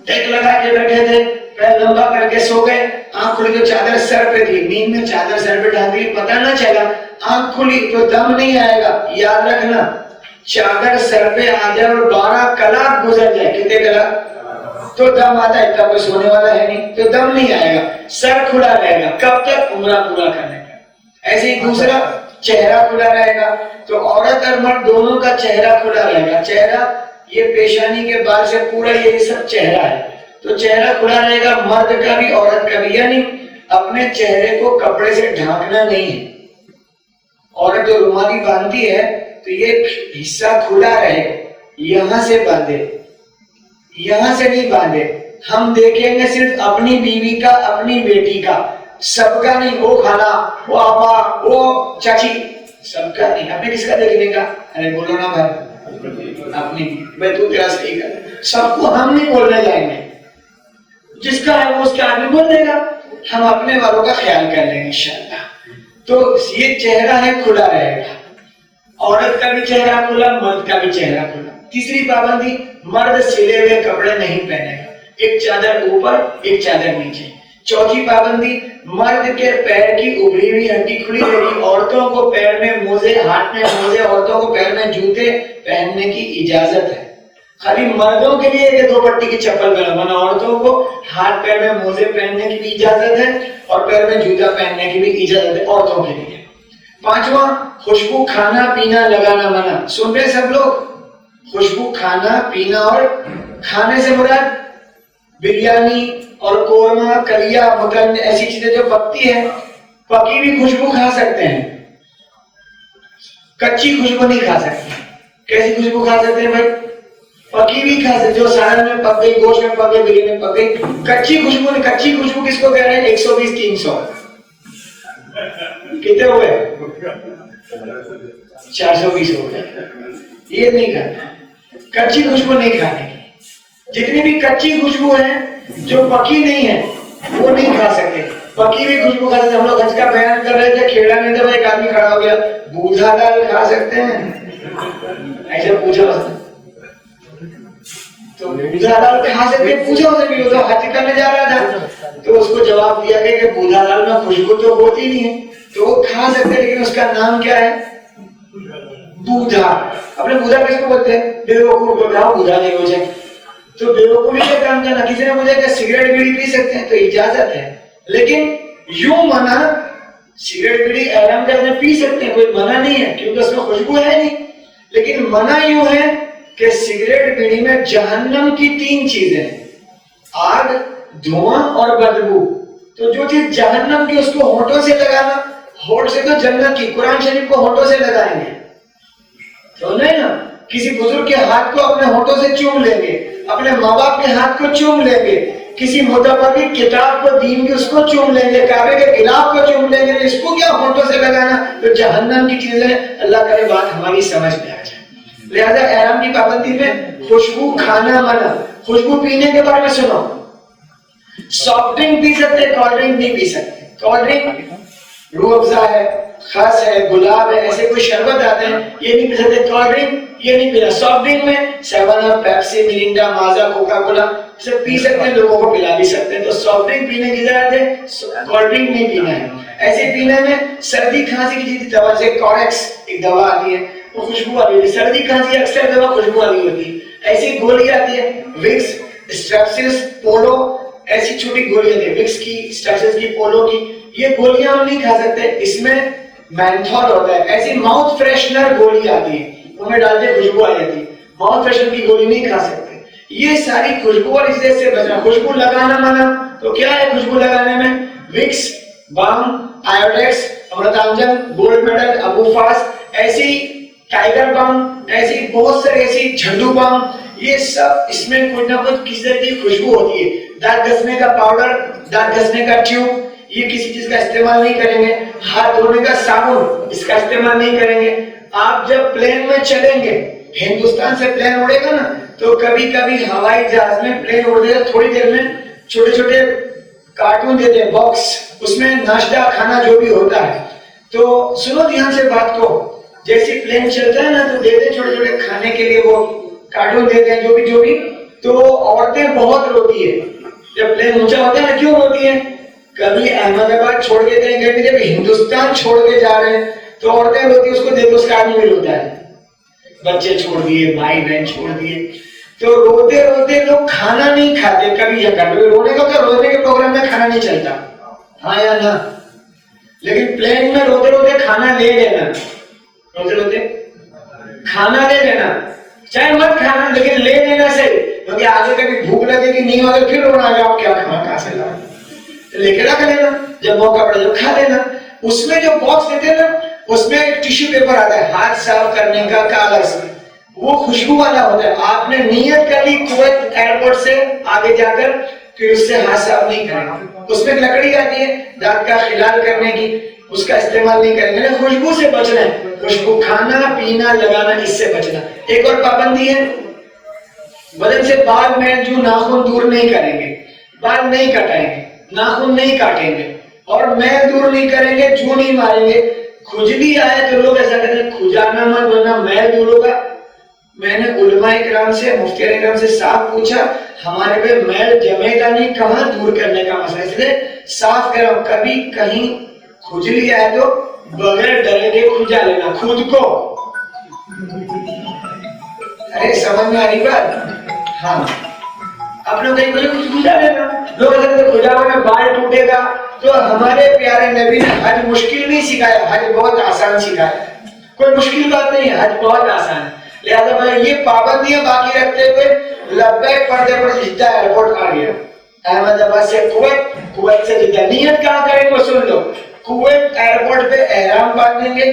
ٹیک لگا کے بیٹھے تھے، پیر لمبا کر کے سو گئے، آنکھ کھلی تو چادر سر پہ تھی، نیند میں چادر سر پہ ڈال دی، پتہ نہ چلا، آنکھ کھلی تو دم نہیں آئے گا۔ یاد رکھنا، چادر سر پہ آ جائے اور 12 کلاک گزر جائے، کتنے کلاک تو دم آتا ہے، اتنا کوئی سونے والا ہے نہیں تو دم نہیں آئے گا، سر کھلا رہے گا، کب تک؟ عمرہ پورا کرنے کا۔ ایسے ہی دوسرا، چہرہ کھلا رہے گا، تو عورت اور مرد دونوں کا چہرہ کھلا رہے گا، چہرہ یہ پیشانی کے بال سے پورا یہ سب چہرہ ہے، تو چہرہ کھلا رہے گا، مرد کا بھی عورت کا بھی، یعنی اپنے چہرے کو کپڑے سے ڈھانکنا نہیں ہے۔ عورت جو رومالی باندھتی ہے تو یہ حصہ کھلا رہے، یہاں سے باندھے، یہاں سے نہیں باندھے۔ ہم دیکھیں گے صرف اپنی بیوی کا، اپنی بیٹی کا، سب کا نہیں، وہ خالہ، وہ آپا، وہ چاچی، سب کا نہیں۔ اپنے کس کا دیکھنے کا؟ ارے بولو نا بھائی، اپنی، بھائی تو تیرا صحیح کر، سب کو ہم نہیں بولنے جائیں گے، جس کا ہے وہ اس کے آدمی بول دے گا، ہم اپنے والوں کا خیال کر لیں گے انشاءاللہ۔ تو یہ چہرہ ہے کھلا رہے گا، عورت کا بھی چہرہ کھلا، مرد کا بھی چہرہ کھلا۔ تیسری پابندی، مرد سلے ہوئے کپڑے نہیں پہنے گا، ایک چادر اوپر ایک چادر نیچے۔ چوتھی پابندی، مرد کے پیر کی ابری ہوئی ہڈی کھلی رہے گی، عورتوں کو پیر میں موزے، ہاتھ میں موزے، عورتوں کو پیر میں جوتے پہننے کی اجازت ہے۔ خالی مردوں کے لیے کہ 2 پٹی کی چپل پہننا، عورتوں کو ہاتھ پیر میں موزے پہننے کی بھی اجازت ہے اور پیر میں جوتا پہننے کی بھی اجازت ہے عورتوں کے لیے۔ پانچواں، خوشبو کھانا پینا لگانا منع۔ سن رہے سب لوگ؟ خوشبو کھانا پینا، اور کھانے سے مراد بریانی اور قورمہ، کلیا، مٹن، ایسی چیزیں جو پکتی ہیں، پکی بھی خوشبو کھا سکتے ہیں، کچی خوشبو نہیں کھا سکتے۔ کیسی خوشبو کھا سکتے ہیں بھائی؟ پکی بھی کھا سکتے، جو سالن میں پک گئی، گوشت میں پک گئی، بریانی میں پک گئی۔ کچی خوشبو نہیں، کچی خوشبو کس کو کہہ رہے ہیں؟ 120 300 کتنے ہوئے؟ 420 ہو گئے۔ یہ نہیں کھانا، کچی خوشبو نہیں کھانے کی۔ جتنی بھی کچی خوشبو ہے جو پکی نہیں ہے وہ نہیں کھا سکتے، پکی بھی خوشبو کھا سکتے۔ ہم لوگ حج کا بیان کر رہے تھے، کھیڑا میں تو ایک آدمی کھڑا ہو گیا، بوجھا دال کھا سکتے ہیں؟ ایسے پوچھا تو بوجھا دال کھا سکتے، پوچھا اسے بھی، وہ تو حج کرنے جا رہا تھا، تو اس کو جواب دیا گیا کہ بوجھا دال میں خوشبو تو ہوتی نہیں ہے، تو وہ کھا سکتے، لیکن اس کا نام کیا ہے؟ بوجھا۔ اپنے بوجھا کس کو بولتے ہیں؟ بیوقوف کو کہا بوجھا نہیں ہو جائے، تو بیوقوفی کا کام کرنا۔ کسی نے مجھے کہ سگریٹ بیڑی پی سکتے ہیں، تو اجازت ہے، لیکن یوں منع، سگریٹ بیڑی احرام کرنے پی سکتے ہیں، کوئی منع نہیں ہے کیونکہ اس میں خوشبو ہے نہیں، لیکن منع یوں ہے کہ سگریٹ بیڑی میں جہنم کی 3 چیزیں ہیں، آگ، دھواں اور بدبو۔ تو جو چیز جہنم کی اس کو ہونٹوں سے لگانا، ہونٹ سے تو جنت کی، قرآن شریف کو ہونٹوں سے لگائیں گے تو نہیں نا، کسی بزرگ کے ہاتھ کو اپنے ہونٹوں سے چوم لیں گے، اپنے ماں باپ کے ہاتھ کو چوم لیں گے، کسی متفرق کتاب کو دین کی اس کو چوم لیں گے، کعبے کے غلاف کو چوم لیں گے، اس کو کیا ہونٹوں سے لگانا؟ تو جہنم کی چیزیں، اللہ کرے بات ہماری سمجھ میں آ جائے۔ لہذا احرام کی پابندی میں خوشبو کھانا منع۔ خوشبو پینے کے بارے میں سنو، سافٹ ڈرنک پی سکتے، کولڈ ڈرنک نہیں پی سکتے۔ کولڈ ڈرنک روح افزا ہے، خس ہے، گلاب ہے، ایسے کوئی شربت آتے ہیں، یہ نہیں پی سکتے۔ کولڈ ڈرنک یہ نہیں پینا۔ سافٹ ڈرنک میں 7 اپ، پیپسی، مرینڈا، مازا، کوکا کولا سب پی سکتے ہیں، لوگوں کو پلا بھی سکتے ہیں۔ تو سافٹ ڈرنک پینے کی اجازت ہے، کولڈ ڈرنک نہیں پینا ہے۔ ایسے پینے میں سردی کھانسی کی چیز دوا، جیسے کوریکس ایک دوا آتی ہے، وہ خوشبو والی ہوتی ہے۔ سردی کھانسی اکثر دوا خوشبو والی ہوتی ہے، ایسی گولی آتی ہے وکس اسٹرپسس پولو ایسی چھوٹی گولیاں آتی ہے وکس کی اسٹرپسس کی پولو کی یہ گولیاں ہم نہیں کھا سکتے اس میں مینتھول ہوتا ہے ایسی ماؤتھ فریشنر گولی آتی ہے ان میں ڈالتے خوشبو آ جاتی ہے ماؤتھ فریشنر کی گولی نہیں کھا سکتے یہ ساری خوشبو اور اس سے بچنا خوشبو لگانا منع تو کیا ہے خوشبو لگانے میں وکس بام آیوڈیکس امرتانجن گولڈ میڈل ابو فاس ایسی ٹائگر بام ایسی بہت ساری ایسی جھنڈو بام یہ سب اس میں کچھ نہ کچھ کسی طرح کی خوشبو ہوتی ہے دانت گھسنے کا پاؤڈر دانت گھسنے کا ٹیوب یہ کسی چیز کا استعمال نہیں کریں گے ہاتھ دھونے کا صابن اس کا استعمال نہیں کریں گے آپ جب پلین میں چلیں گے ہندوستان سے پلین اڑے گا نا تو کبھی کبھی ہوائی جہاز میں پلین اڑے گا تھوڑی دیر میں چھوٹے چھوٹے کارٹون دیتے ہیں باکس اس میں ناشتہ کھانا جو بھی ہوتا ہے تو سنو دھیان سے بات کو جیسے پلین چلتا ہے نا تو دیتے چھوٹے چھوٹے کھانے کے لیے وہ کارٹون دیتے ہیں جو بھی تو عورتیں بہت روتی ہے جب پلین اونچا ہوتا ہے نا کیوں روتی ہے کبھی احمد آباد چھوڑ کے کہیں گئے جب ہندوستان چھوڑ کے جا رہے ہیں تو عورتیں روتی اس کو دیکھ اس کا آدمی بھی روتا ہے بچے چھوڑ دیے بھائی بہن چھوڑ دیے تو روتے روتے لوگ کھانا نہیں کھاتے کبھی یہ کر رونے کا تو رونے کے پروگرام میں کھانا نہیں چلتا ہاں یا نا لیکن پلین میں روتے روتے کھانا لے لینا روتے روتے کھانا لے لینا چاہے مت کھانا لیکن لے لینا صحیح کیونکہ آگے کبھی بھوک لگے گی نہیں ہوگا پھر رونا آگے آپ کیا کھانا کہاں سے لاؤ لے کے رکھ لینا جب موقع پڑے جب کھا لینا اس میں جو باکس دیتے ہیں نا اس میں ایک ٹیشو پیپر آتا ہے ہاتھ صاف کرنے کا کاغذ وہ خوشبو والا ہوتا ہے آپ نے نیت کر لی کویت ایئرپورٹ سے آگے جا کر کہ اس سے ہاتھ صاف نہیں کریں اس میں لکڑی آتی ہے دانت کا خلال کرنے کی اس کا استعمال نہیں کریں گے خوشبو سے بچنا ہے خوشبو کھانا پینا لگانا اس سے بچنا ایک اور پابندی ہے بدن سے بال میل جو ناخن دور نہیں کریں گے بال نہیں کٹائیں گے ناخن نہیں کاٹیں گے اور میل دور نہیں کریں گے جو نہیں ماریں گے کھجلی آئے تو لوگ ایسا کہتے ہیں کھجانا مت ورنہ میل دور ہوگا میں نے علماء کرام سے مفتی کرام سے صاف پوچھا ہمارے پہ میل جمے گا نہیں کہاں دور کرنے کا مسئلہ اس لیے صاف کرو کبھی کہیں کھجلی آئے تو بغیر ڈرے کے کھجا لینا خود کو ارے سمجھ میں آ رہی بات ہاں اپنے کہیں بولے کچھ کھجا لینا لوگ اگر کھجا ہونے بال ٹوٹے گا تو ہمارے پیارے نبی نے حج مشکل نہیں سکھایا حج بہت آسان سکھایا کوئی مشکل بات نہیں ہے حج بہت آسان ہے لہذا میں یہ پابندیاں باقی رکھتے ہوئے لبیک پڑھتے پڑھتے جدہ ایئرپورٹ آ گیا احمد آباد سے کویت سے جدہ نیت کہاں کریں گے سن لو کویت ایئرپورٹ پہ احرام باندھیں گے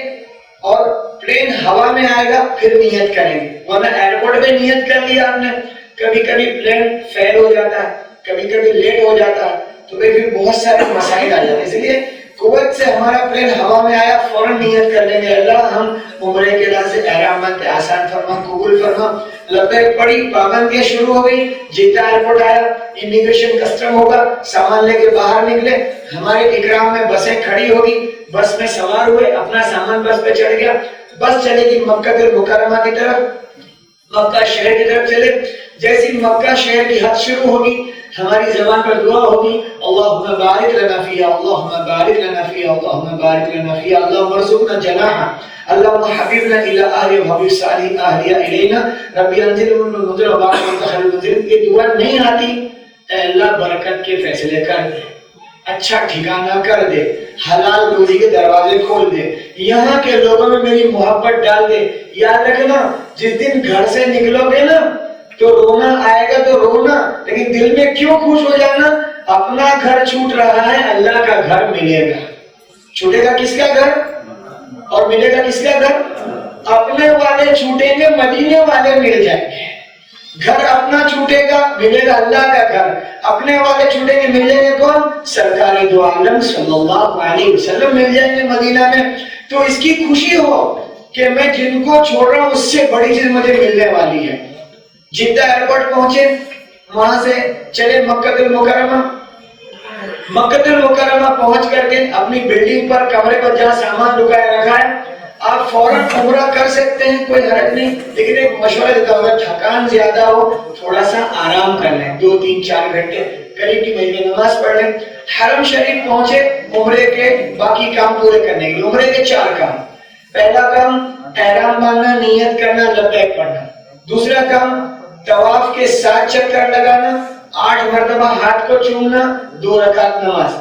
اور پلین ہوا میں آئے گا پھر نیت کریں گے ورنہ ایئرپورٹ پہ نیت کر لیا آپ نے کبھی کبھی پلین فیل ہو جاتا ہے کبھی کبھی لیٹ ہو جاتا ہے تو پھر بہت سارے مسائل آ جاتے ہیں اس لیے کویت سے ہمارا پلین ہوا میں آیا فوراً نیت کر لیں گے اللہ ہم عمرے کے لحاظ سے احرام باندھتے آسان فرما قبول فرما لبیک پڑی پابندیاں شروع ہو گئی جدہ ایئرپورٹ آیا امیگریشن کسٹم ہوگا سامان لے کے باہر نکلے ہمارے اکرام میں بسیں کھڑی ہوگی بس میں سوار ہوئے اپنا سامان بس پہ چڑھ گیا بس چلے گی مکہ المکرمہ کی طرف مکہ شہر کی طرف چلے جیسی مکہ شہر کی حد شروع ہوگی ہماری زبان پر دعا ہوگی اللہم بارک لنا فیہا اللہم بارک لنا فیہا اللہم بارک لنا فیہا اللہم ارزقنا جناحا اللہم حبیبنا الى آل و حبیب صالح اہلیہ الینا ربی انزل من المنزل و باقی منتخل المنزل یہ دعا نہیں آتی اے اللہ برکت کے فیصلے کر دے اچھا ٹھکانہ کر دے حلال روزی کے دروازے کھول دے یہاں کے لوگوں میں میری محبت ڈال دے یاد رکھنا جس دن گھر سے نکلو گے نا تو رونا آئے گا تو رونا لیکن دل میں کیوں خوش ہو جانا اپنا گھر چھوٹ رہا ہے اللہ کا گھر ملے گا چھوٹے گا کس کا گھر اور ملے گا کس کا گھر اپنے والے چھوٹیں گے مدینے والے مل جائیں گے گھر اپنا چھوٹے گا ملے گا اللہ کا گھر اپنے والے چھوٹیں گے ملیں گے کون سرکار دو عالم صلی اللہ علیہ وسلم مل جائیں گے مدینہ میں تو اس کی خوشی ہو کہ میں جن کو چھوڑ رہا ہوں اس سے بڑی چیز مجھے ملنے والی ہے جدہ ایئرپورٹ پہنچے وہاں سے چلے مکہ المکرمہ مکہ المکرمہ پہنچ کر کے اپنی بلڈنگ پر کمرے پر جہاں سامان لکایا رکھا ہے آپ فوراً عمرہ کر سکتے ہیں کوئی حرج نہیں لیکن ایک مشورہ دیتا ہوں اگر تھکان زیادہ ہو تھوڑا سا آرام کر لیں 2-3-4 گھنٹے قریب کی مسجد میں نماز پڑھ لیں حرم شریف پہنچے عمرے کے باقی کام پورے کرنے کے لیے عمرے کے 4 کام پہلا کام احرام باندھنا نیت کرنا لبیک پڑھنا دوسرا کام طواف کے 7 چکر لگانا، 8 مرتبہ ہاتھ کو چومنا، 2 رکعت نماز۔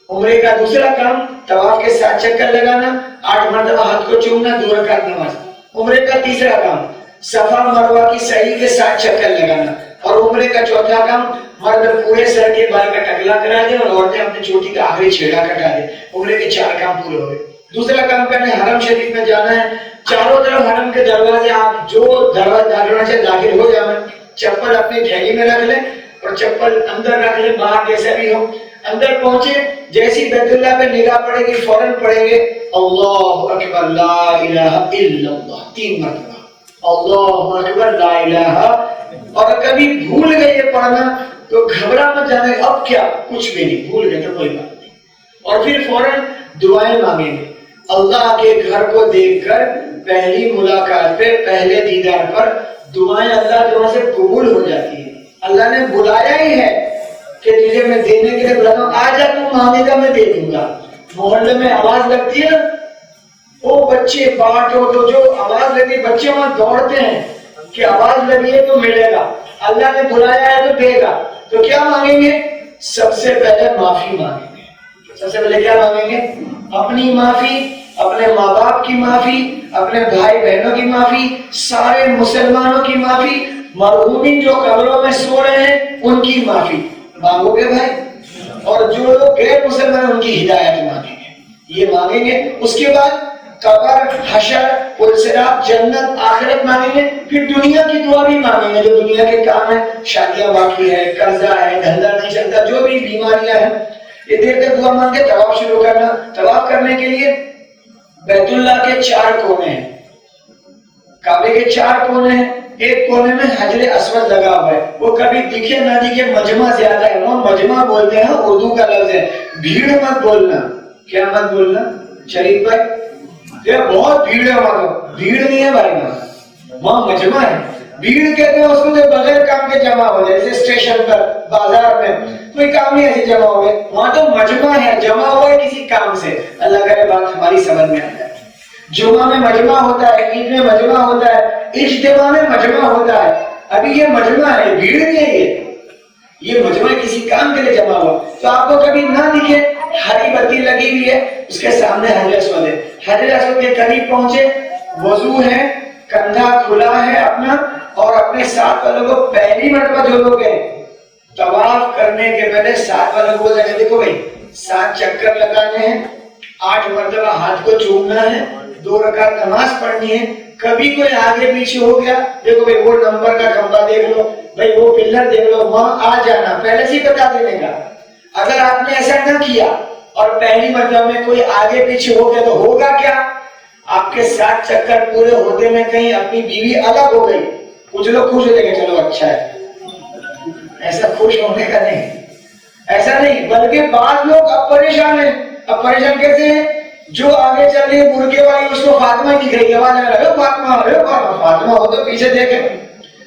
عمرے کا دوسرا کام طواف کے 7 چکر لگانا، 8 مرتبہ ہاتھ کو چومنا، 2 رکعت نماز۔ عمرے کا تیسرا کام صفا مروہ کی سعی کے 7 چکر لگانا، اور عمرے کا چوتھا کام مرد پورے سر کے بال کا ٹکلا کرا دے اور عورتیں اپنی چوٹی کا آخری چھیڑا کٹا دے۔ عمرے کے 4 کام پورے ہو گئے۔ دوسرا کام کرنے حرم شریف میں جانا ہے، چاروں طرف حرم کے دروازے، آپ جو دروازہ داخل سے داخل ہو جانا، چپل اپنی تھیلی میں رکھ لیں اور چپل اندر رکھ لیں، باہر جیسا بھی ہو۔ اندر پہنچے، جیسی بیت اللہ پہ نگاہ پڑے گی فوراً پڑھیں گے اللہ اکبر لا الہ الا اللہ 3 مرتبہ، اللہ اکبر لا الہ۔ اور کبھی بھول گئے یہ پڑھنا تو گھبرا مت جانا، اب کیا کچھ بھی نہیں، بھول گئے تو کوئی بات نہیں۔ اور پھر فوراً دعائیں مانگیں گے۔ اللہ کے گھر کو دیکھ کر پہلی ملاقات پہ، پہلے دیدار پر دعائیں اللہ کی وہاں سے قبول ہو جاتی ہیں۔ اللہ نے بلایا ہی ہے کہ تجھے میں دینے کے لیے بلاتا ہوں، آ جا تم مانگے گا میں دے دوں گا۔ محلے میں آواز لگتی ہے نا، وہ بچے بانٹو، تو جو آواز لگتی ہے بچے وہاں دوڑتے ہیں کہ آواز لگی ہے تو ملے گا، اللہ نے بلایا ہے تو دے گا۔ تو کیا مانگیں گے؟ سب سے پہلے معافی مانگیں گے۔ سب سے پہلے کیا مانگیں گے؟ اپنی معافی، اپنے ماں باپ کی معافی، اپنے بھائی بہنوں کی معافی، سارے مسلمانوں کی معافی، مرحومین جو قبروں میں سو رہے ہیں ان کی معافی مانگو گے بھائی، اور جو لوگ غیر مسلمان ان کی ہدایت مانگیں گے، یہ مانگیں گے۔ اس کے بعد قبر، حشر، پلسرات، جنت، آخرت مانگیں گے۔ پھر دنیا کی دعا بھی مانگیں گے، جو دنیا کے کام ہیں، شادیاں باقی ہے، قرضہ ہے، دھندا نہیں چلتا، جو بھی بیماریاں ہیں، یہ دیر تک دعا مانگ کے طواف شروع کرنا۔ طواف کرنے کے لیے بیت اللہ کے 4 کونے ہیں، کعبے کے 4 کونے ہیں، ایک کونے میں حجر اسود لگا ہوا ہے، وہ کبھی دکھے نہ دکھے، مجمع زیادہ ہے، وہ مجمع بولتے ہیں، اردو کا لفظ ہے۔ بھیڑ مت بولنا، کیا مت بولنا شریف بھائی؟ یہ بہت بھیڑ ہے وہاں، بھیڑ نہیں ہے بھائی، وہاں مجمع ہے۔ بھیڑ کہتے ہیں اس کو جو بغیر کام کے جمع ہو جائے، جیسے اسٹیشن پر، بازار میں کوئی کام نہیں ایسے جمع ہو گئے، وہاں تو مجمع ہے، جمع ہوا ہے کسی کام سے۔ اللہ کرے بات ہماری سمجھ میں آ جائے۔ جمعہ میں مجمع ہوتا ہے، عید میں مجمع ہوتا ہے، اجتماع میں مجمع ہوتا ہے۔ ابھی یہ مجمع ہے، بھیڑ نہیں ہے، یہ مجمع کسی کام کے لیے جمع ہوا۔ تو آپ کو کبھی نہ دکھے، ہری بتی لگی ہوئی ہے، اس کے سامنے حجر اسود ہے، حجر اسود کے قریب پہنچے، وضو ہے، کندھا کھلا ہے اپنا، اور اپنے ساتھ والوں کو پہلی مرتبہ جو لوگ ہیں طواف کرنے کے پہلے 7 والوں کو بولتے ہیں، دیکھو بھائی 7 چکر لگانے ہیں، 8 مرتبہ ہاتھ کو چومنا ہے، 2 رکعت نماز پڑھنی ہے۔ کبھی کوئی آگے پیچھے ہو گیا، دیکھو بھائی وہ نمبر کا کھمبا دیکھ لو، بھائی وہ پلر دیکھ لو، وہاں آ جانا، پہلے سے ہی بتا دینے کا۔ اگر آپ نے ایسا نہ کیا اور پہلی مرتبہ میں کوئی آگے پیچھے ہو گیا تو ہوگا کیا؟ آپ کے 7 چکر پورے ہوتے میں کہیں اپنی بیوی الگ ہو گئی، کچھ لوگ خوش ہو جائیں گے، چلو اچھا ہے۔ ایسا خوش ہونے کا نہیں، ایسا نہیں، بلکہ بعض لوگ اب پریشان ہیں۔ اب پریشان کیسے ہیں؟ جو آگے چل رہی ہے برقے والی، اس کو فاطمہ دکھ رہی ہے، آواز آ رہا ہے فاطمہ، فاطمہ ہو تو پیچھے دیکھے،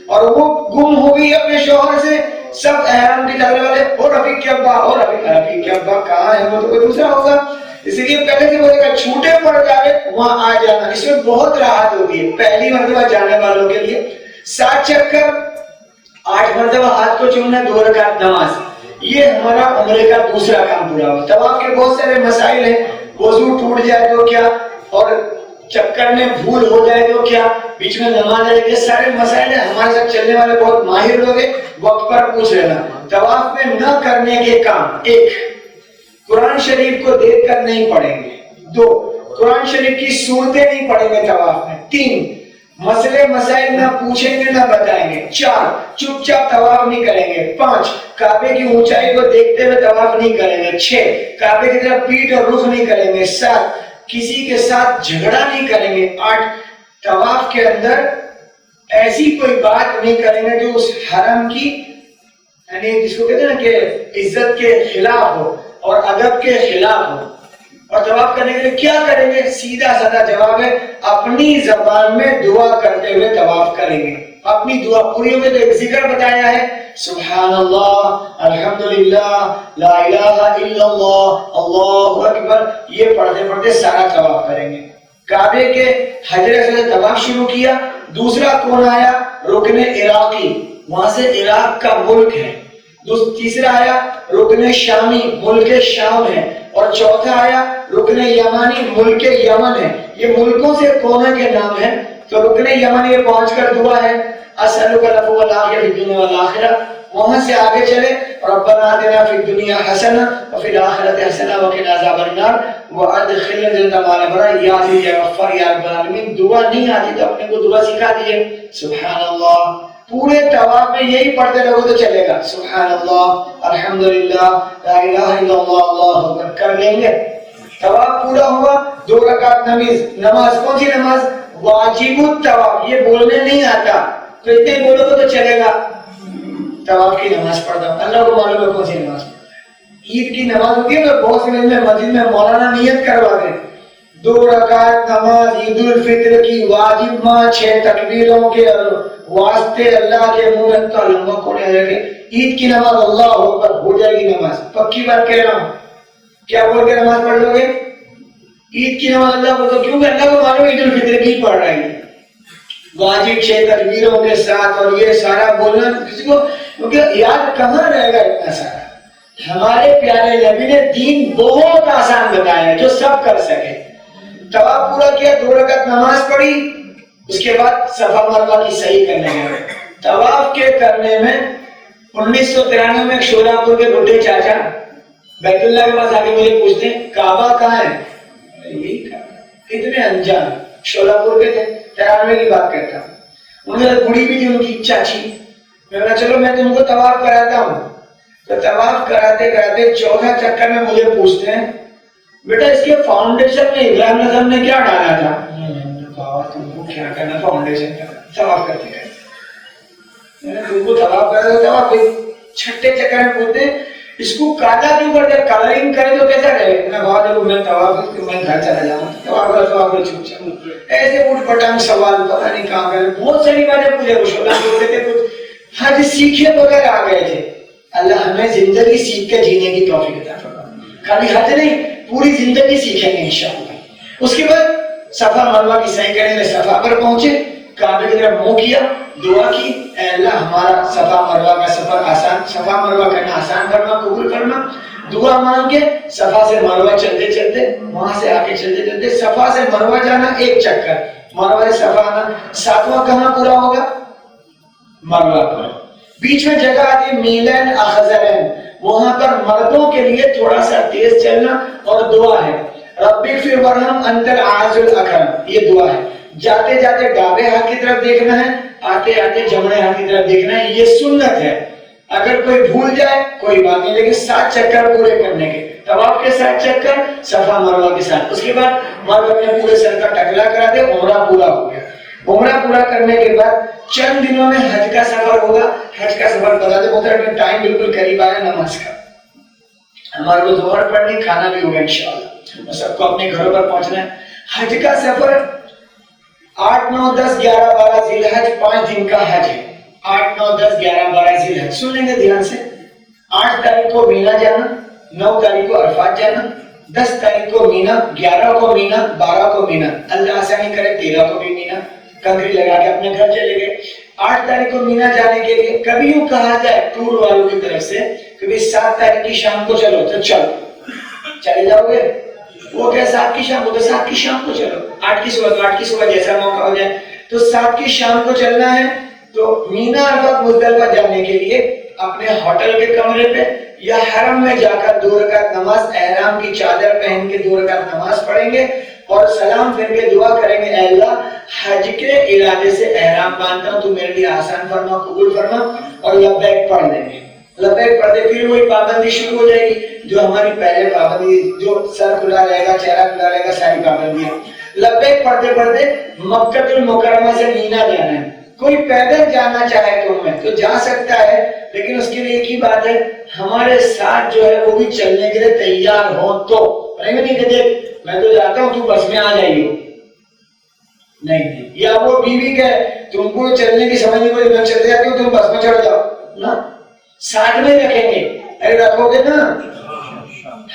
اور وہ گم ہو گئی اپنے شوہر سے۔ سب احرام کی چلنے والے، وہ رفیق کے ابا، اور رفیق کے ابا کہاں ہے؟ وہ تو کوئی دوسرا ہوگا، اس لیے پہلے سے بولے گا چھوٹے پڑ جائے وہاں آ جانا، اس میں بہت راحت ہوتی ہے پہلی مرتبہ جانے والوں کے لیے۔ 7 چکر، 8 مرتبہ ہاتھ کو چومنا، 2 رکعت نماز، یہ ہمارا عمرے کا دوسرا کام پورا ہوا۔ طواف کے بہت سارے مسائل ہیں، وضو ٹوٹ جائے تو کیا، اور چکر میں بھول ہو جائے تو کیا، بیچ میں نماز آئے، یہ سارے مسائل ہیں۔ ہمارے ساتھ چلنے والے بہت ماہر لوگ ہیں، وقت پر پوچھ لینا۔ طواف میں نہ کرنے کے کام: 1، قرآن شریف کو دیکھ کر نہیں پڑھیں گے۔ 2، قرآن شریف کی سورتیں نہیں پڑھیں گے طواف میں۔ 3، مسئلے مسائل نہ پوچھیں گے نہ بتائیں گے۔ 4، چپ چاپ طواف نہیں کریں گے۔ 5، کعبے کی اونچائی کو دیکھتے ہوئے طواف نہیں کریں گے۔ 6، کعبے کی طرف پیٹھ اور رخ نہیں کریں گے۔ 7، کسی کے ساتھ جھگڑا نہیں کریں گے۔ 8، طواف کے اندر ایسی کوئی بات نہیں کریں گے جو اس حرم کی، یعنی جس کو کہتے ہیں نا کہ عزت کے خلاف ہو اور ادب کے خلاف ہو۔ اور طواف کرنے کے لیے کیا کریں گے؟ سیدھا سادہ جواب ہے، اپنی زبان میں دعا کرتے ہوئے طواف کریں گے۔ اپنی دعا پوری ہوگی تو ایک ذکر بتایا ہے، سبحان اللہ، الحمدللہ، لا الہ الا اللہ، اللہ اکبر، یہ پڑھتے پڑھتے سارا طواف کریں گے۔ کعبے کے حجر اسود طواف شروع کیا، دوسرا کون آیا؟ رکن عراقی، وہاں سے عراق کا ملک ہے. تیسرا آیا رکن شامی، ملک شام ہے. اور چوتھا آیا رکن یمانی، ملک یمن ہے. یہ ملکوں سے کونے کے نام ہیں. تو رکن یمن یہ پہنچ کر دعا ہے اسألک العفو والعافیہ فی الدنیا والآخرہ. وہاں سے آگے چلے ربنا آتنا فی الدنیا حسنہ وفی الآخرۃ حسنہ وقنا عذاب النار وادخلنا الجنۃ مع الابرار. یا عزیز یا غفار یا رب العالمین. دعا نہیں آتی تو اپنے کو دعا سکھا دیجیے. سبحان اللہ. پورے طواف میں یہی پڑھتے رہو تو چلے گا. سبحان اللہ، الحمدللہ، لا الہ الا اللہ، اللہ اکبر کر لیں گے. طواف پورا ہوا. 2 رکعت نماز. کون سی نماز؟ واجب الطواف. یہ بولنے نہیں آتا تو اتنے بولو تو چلے گا. طواف کی نماز پڑھتا ہوں، اللہ کو معلوم ہے کون سی نماز پڑھتا ہے. عید کی نماز ہوتی ہے تو بہت سے مسجد میں مولانا نیت کرواتے ہیں 2 رکعت نماز عید الفطر کی واجب ماں 6 تکبیروں کے واسطے اللہ کے منہ میں تو لمبا کونے آ جائے گا. عید کی نماز اللہ اکبر ہو جائے گی نماز. پکی بات کہہ رہا ہوں. کیا بول کے نماز پڑھ لو گے؟ عید کی نماز اللہ کو، تو کیونکہ اللہ کو معلوم عید الفطر کی پڑھ رہا ہے واجب 6 تکبیروں کے ساتھ. اور یہ سارا بولنا کسی کو کیونکہ یاد کہاں رہے گا اتنا سارا. ہمارے پیارے نبی نے دین بہت آسان بتایا ہے جو سب کر سکے. طواف پورا کیا، 2 رکعت نماز پڑھی، اس کے بعد صفا مروہ کی صحیح کرنے گئے. طواف کے کرنے میں 1993 میں شولہ پور کے بڈھے چاچا بیت اللہ کے پاس آگے مجھے پوچھتے ہیں کعبہ کہاں ہے؟ یہی کعبہ. اتنے انجان شولہ پور کے تھے. 93 کی بات کرتا ہوں. ان کی بڑی بھی تھی ان کی چاچی. میں نے چلو میں تم کو طواف کراتا ہوں. تو طواف کراتے کراتے 4تھا چکر میں مجھے پوچھتے ہیں بیٹا اس کے فاؤنڈیشن میں ابراہیم اعظم نے کیا ڈالا تھا؟ تم کو کیا کرنا فاؤنڈیشن کا طواف کرتے کرتے. تم کو طواف کرا طواف. 6ٹھے چکر میں پوچھتے ہیں اس کو کاٹا کیوں کرتے؟ کلرنگ کرے تو کیسا رہے؟ میں بابا جب میں طواف میں گھر چلا جاؤں طواف چھوٹ جاؤں. ایسے اٹھ پٹانگ سوال پتہ نہیں کہاں گئے. بہت ساری باتیں پوچھے. کچھ بولتے تھے کچھ حج سیکھے بغیر آ گئے تھے. اللہ ہمیں زندگی سیکھ کے جینے کی توفیق عطا فرمائے. خالی حج نہیں پوری زندگی سیکھیں گے انشاءاللہ. اس کے بعد صفا مروہ کی صحیح کرنے میں صفا پر پہنچے، کعبے کی طرف منہ کیا، دعا کی اے اللہ ہمارا صفا مروہ کا سفر آسان، صفا مروہ کرنا آسان فرما، قبول فرما. دعا مانگ کے صفا سے مروہ چلتے چلتے وہاں سے آگے چلتے چلتے صفا سے مروہ جانا 1 چکر، مروہ سے صفا آنا. 7واں کہاں پورا ہوگا؟ مروہ پر. بیچ میں جگہ آتی ہے میلین اخذرین، وہاں پر مردوں کے لیے تھوڑا سا تیز چلنا اور دعا ہے رب اغفر وارحم انت العز الاکرم. یہ دعا ہے. جاتے جاتے ڈابے ہاتھ کی طرف دیکھنا ہے، آتے آتے جمنے ہاتھ کی طرف دیکھنا ہے. یہ سنت ہے. اگر کوئی بھول جائے کوئی بات نہیں، لیکن 7 چکر پورے کرنے کے. طواف کے 7 چکر، صفا مروہ کے 7. اس کے بعد مرد اپنے پورے سر کا ٹکلا کرا دے. عمرہ پورا ہو گیا. عمرہ پورا کرنے کے بعد چند دنوں میں حج کا سفر ہوگا. حج کا سفر بتا دے محترم، ٹائم بالکل قریب آیا نماز کا. ہمارے کو ظہر پڑھنی، کھانا بھی ہوگا انشاءاللہ. سب کو اپنے گھروں پر پہنچنا ہے. حج کا سفر 8، 9، 10، 11، 12 ذی الحج 5 دن کا حج ہے. 8، 9، 10، 11، 12 ذی الحج. سن لیں گے دھیان سے. 8 تاریخ کو مینا جانا، 9 تاریخ کو عرفات جانا، 10 تاریخ کو مینا، 11 کو مینا، 12 کو مینا. اللہ آسانی کرے 13 کو بھی مینا. کنکری لگا کے اپنے گھر چلے گئے. 8 تاریخ کو مینا جانے کے لیے کبھی یوں کہا جائے ٹور والوں کی طرف سے کہ 7 تاریخ کی شام کو چلو، تو چلو چلے جاؤ گے. وہ کہ 7 کی شام کو، تو 7 کی شام کو چلو. 8 کی صبح تو 8 کی صبح جیسا موقع ہو جائے. تو 7 کی شام کو چلنا ہے. تو مینا عرفات مزدلفہ جانے کے لیے اپنے ہوٹل کے کمرے پہ یا حرم میں جا کر 2 رکعت نماز احرام کی چادر پہن کے 2 رکعت نماز پڑھیں گے اور سلام پھر کے دعا کریں گے اے اللہ حج کے ارادے سے احرام باندھتا ہوں، تو میرے لیے آسان فرما، قبول فرما. اور لبیک پڑھ دیں گے. لبیک پڑھتے پھر وہی پابندی شروع ہو جائے گی جو ہماری پہلے پابندی، جو سر کھلا رہے گا، چہرہ کھلا رہے گا، ساری پابندیاں. لبیک پڑھتے پڑھتے مکہ المکرمہ سے مینا جانا ہے. کوئی پیدل جانا چاہے تو میں تو جا سکتا ہے، لیکن اس کے لیے ایک ہی بات ہے ہمارے ساتھ جو ہے وہ بھی چلنے کے لیے تیار ہو. تو نہیں کہتے میں تو جاتا ہوں تو بس میں آ جائیے، نہیں. یا وہ بیوی کہ تم کو چلنے کی سمجھ نہیں پڑی، میں چلتے جاتی ہوں تم بس میں چڑھ جاؤ نا. ساتھ میں رکھیں گے. ارے رکھو گے نا،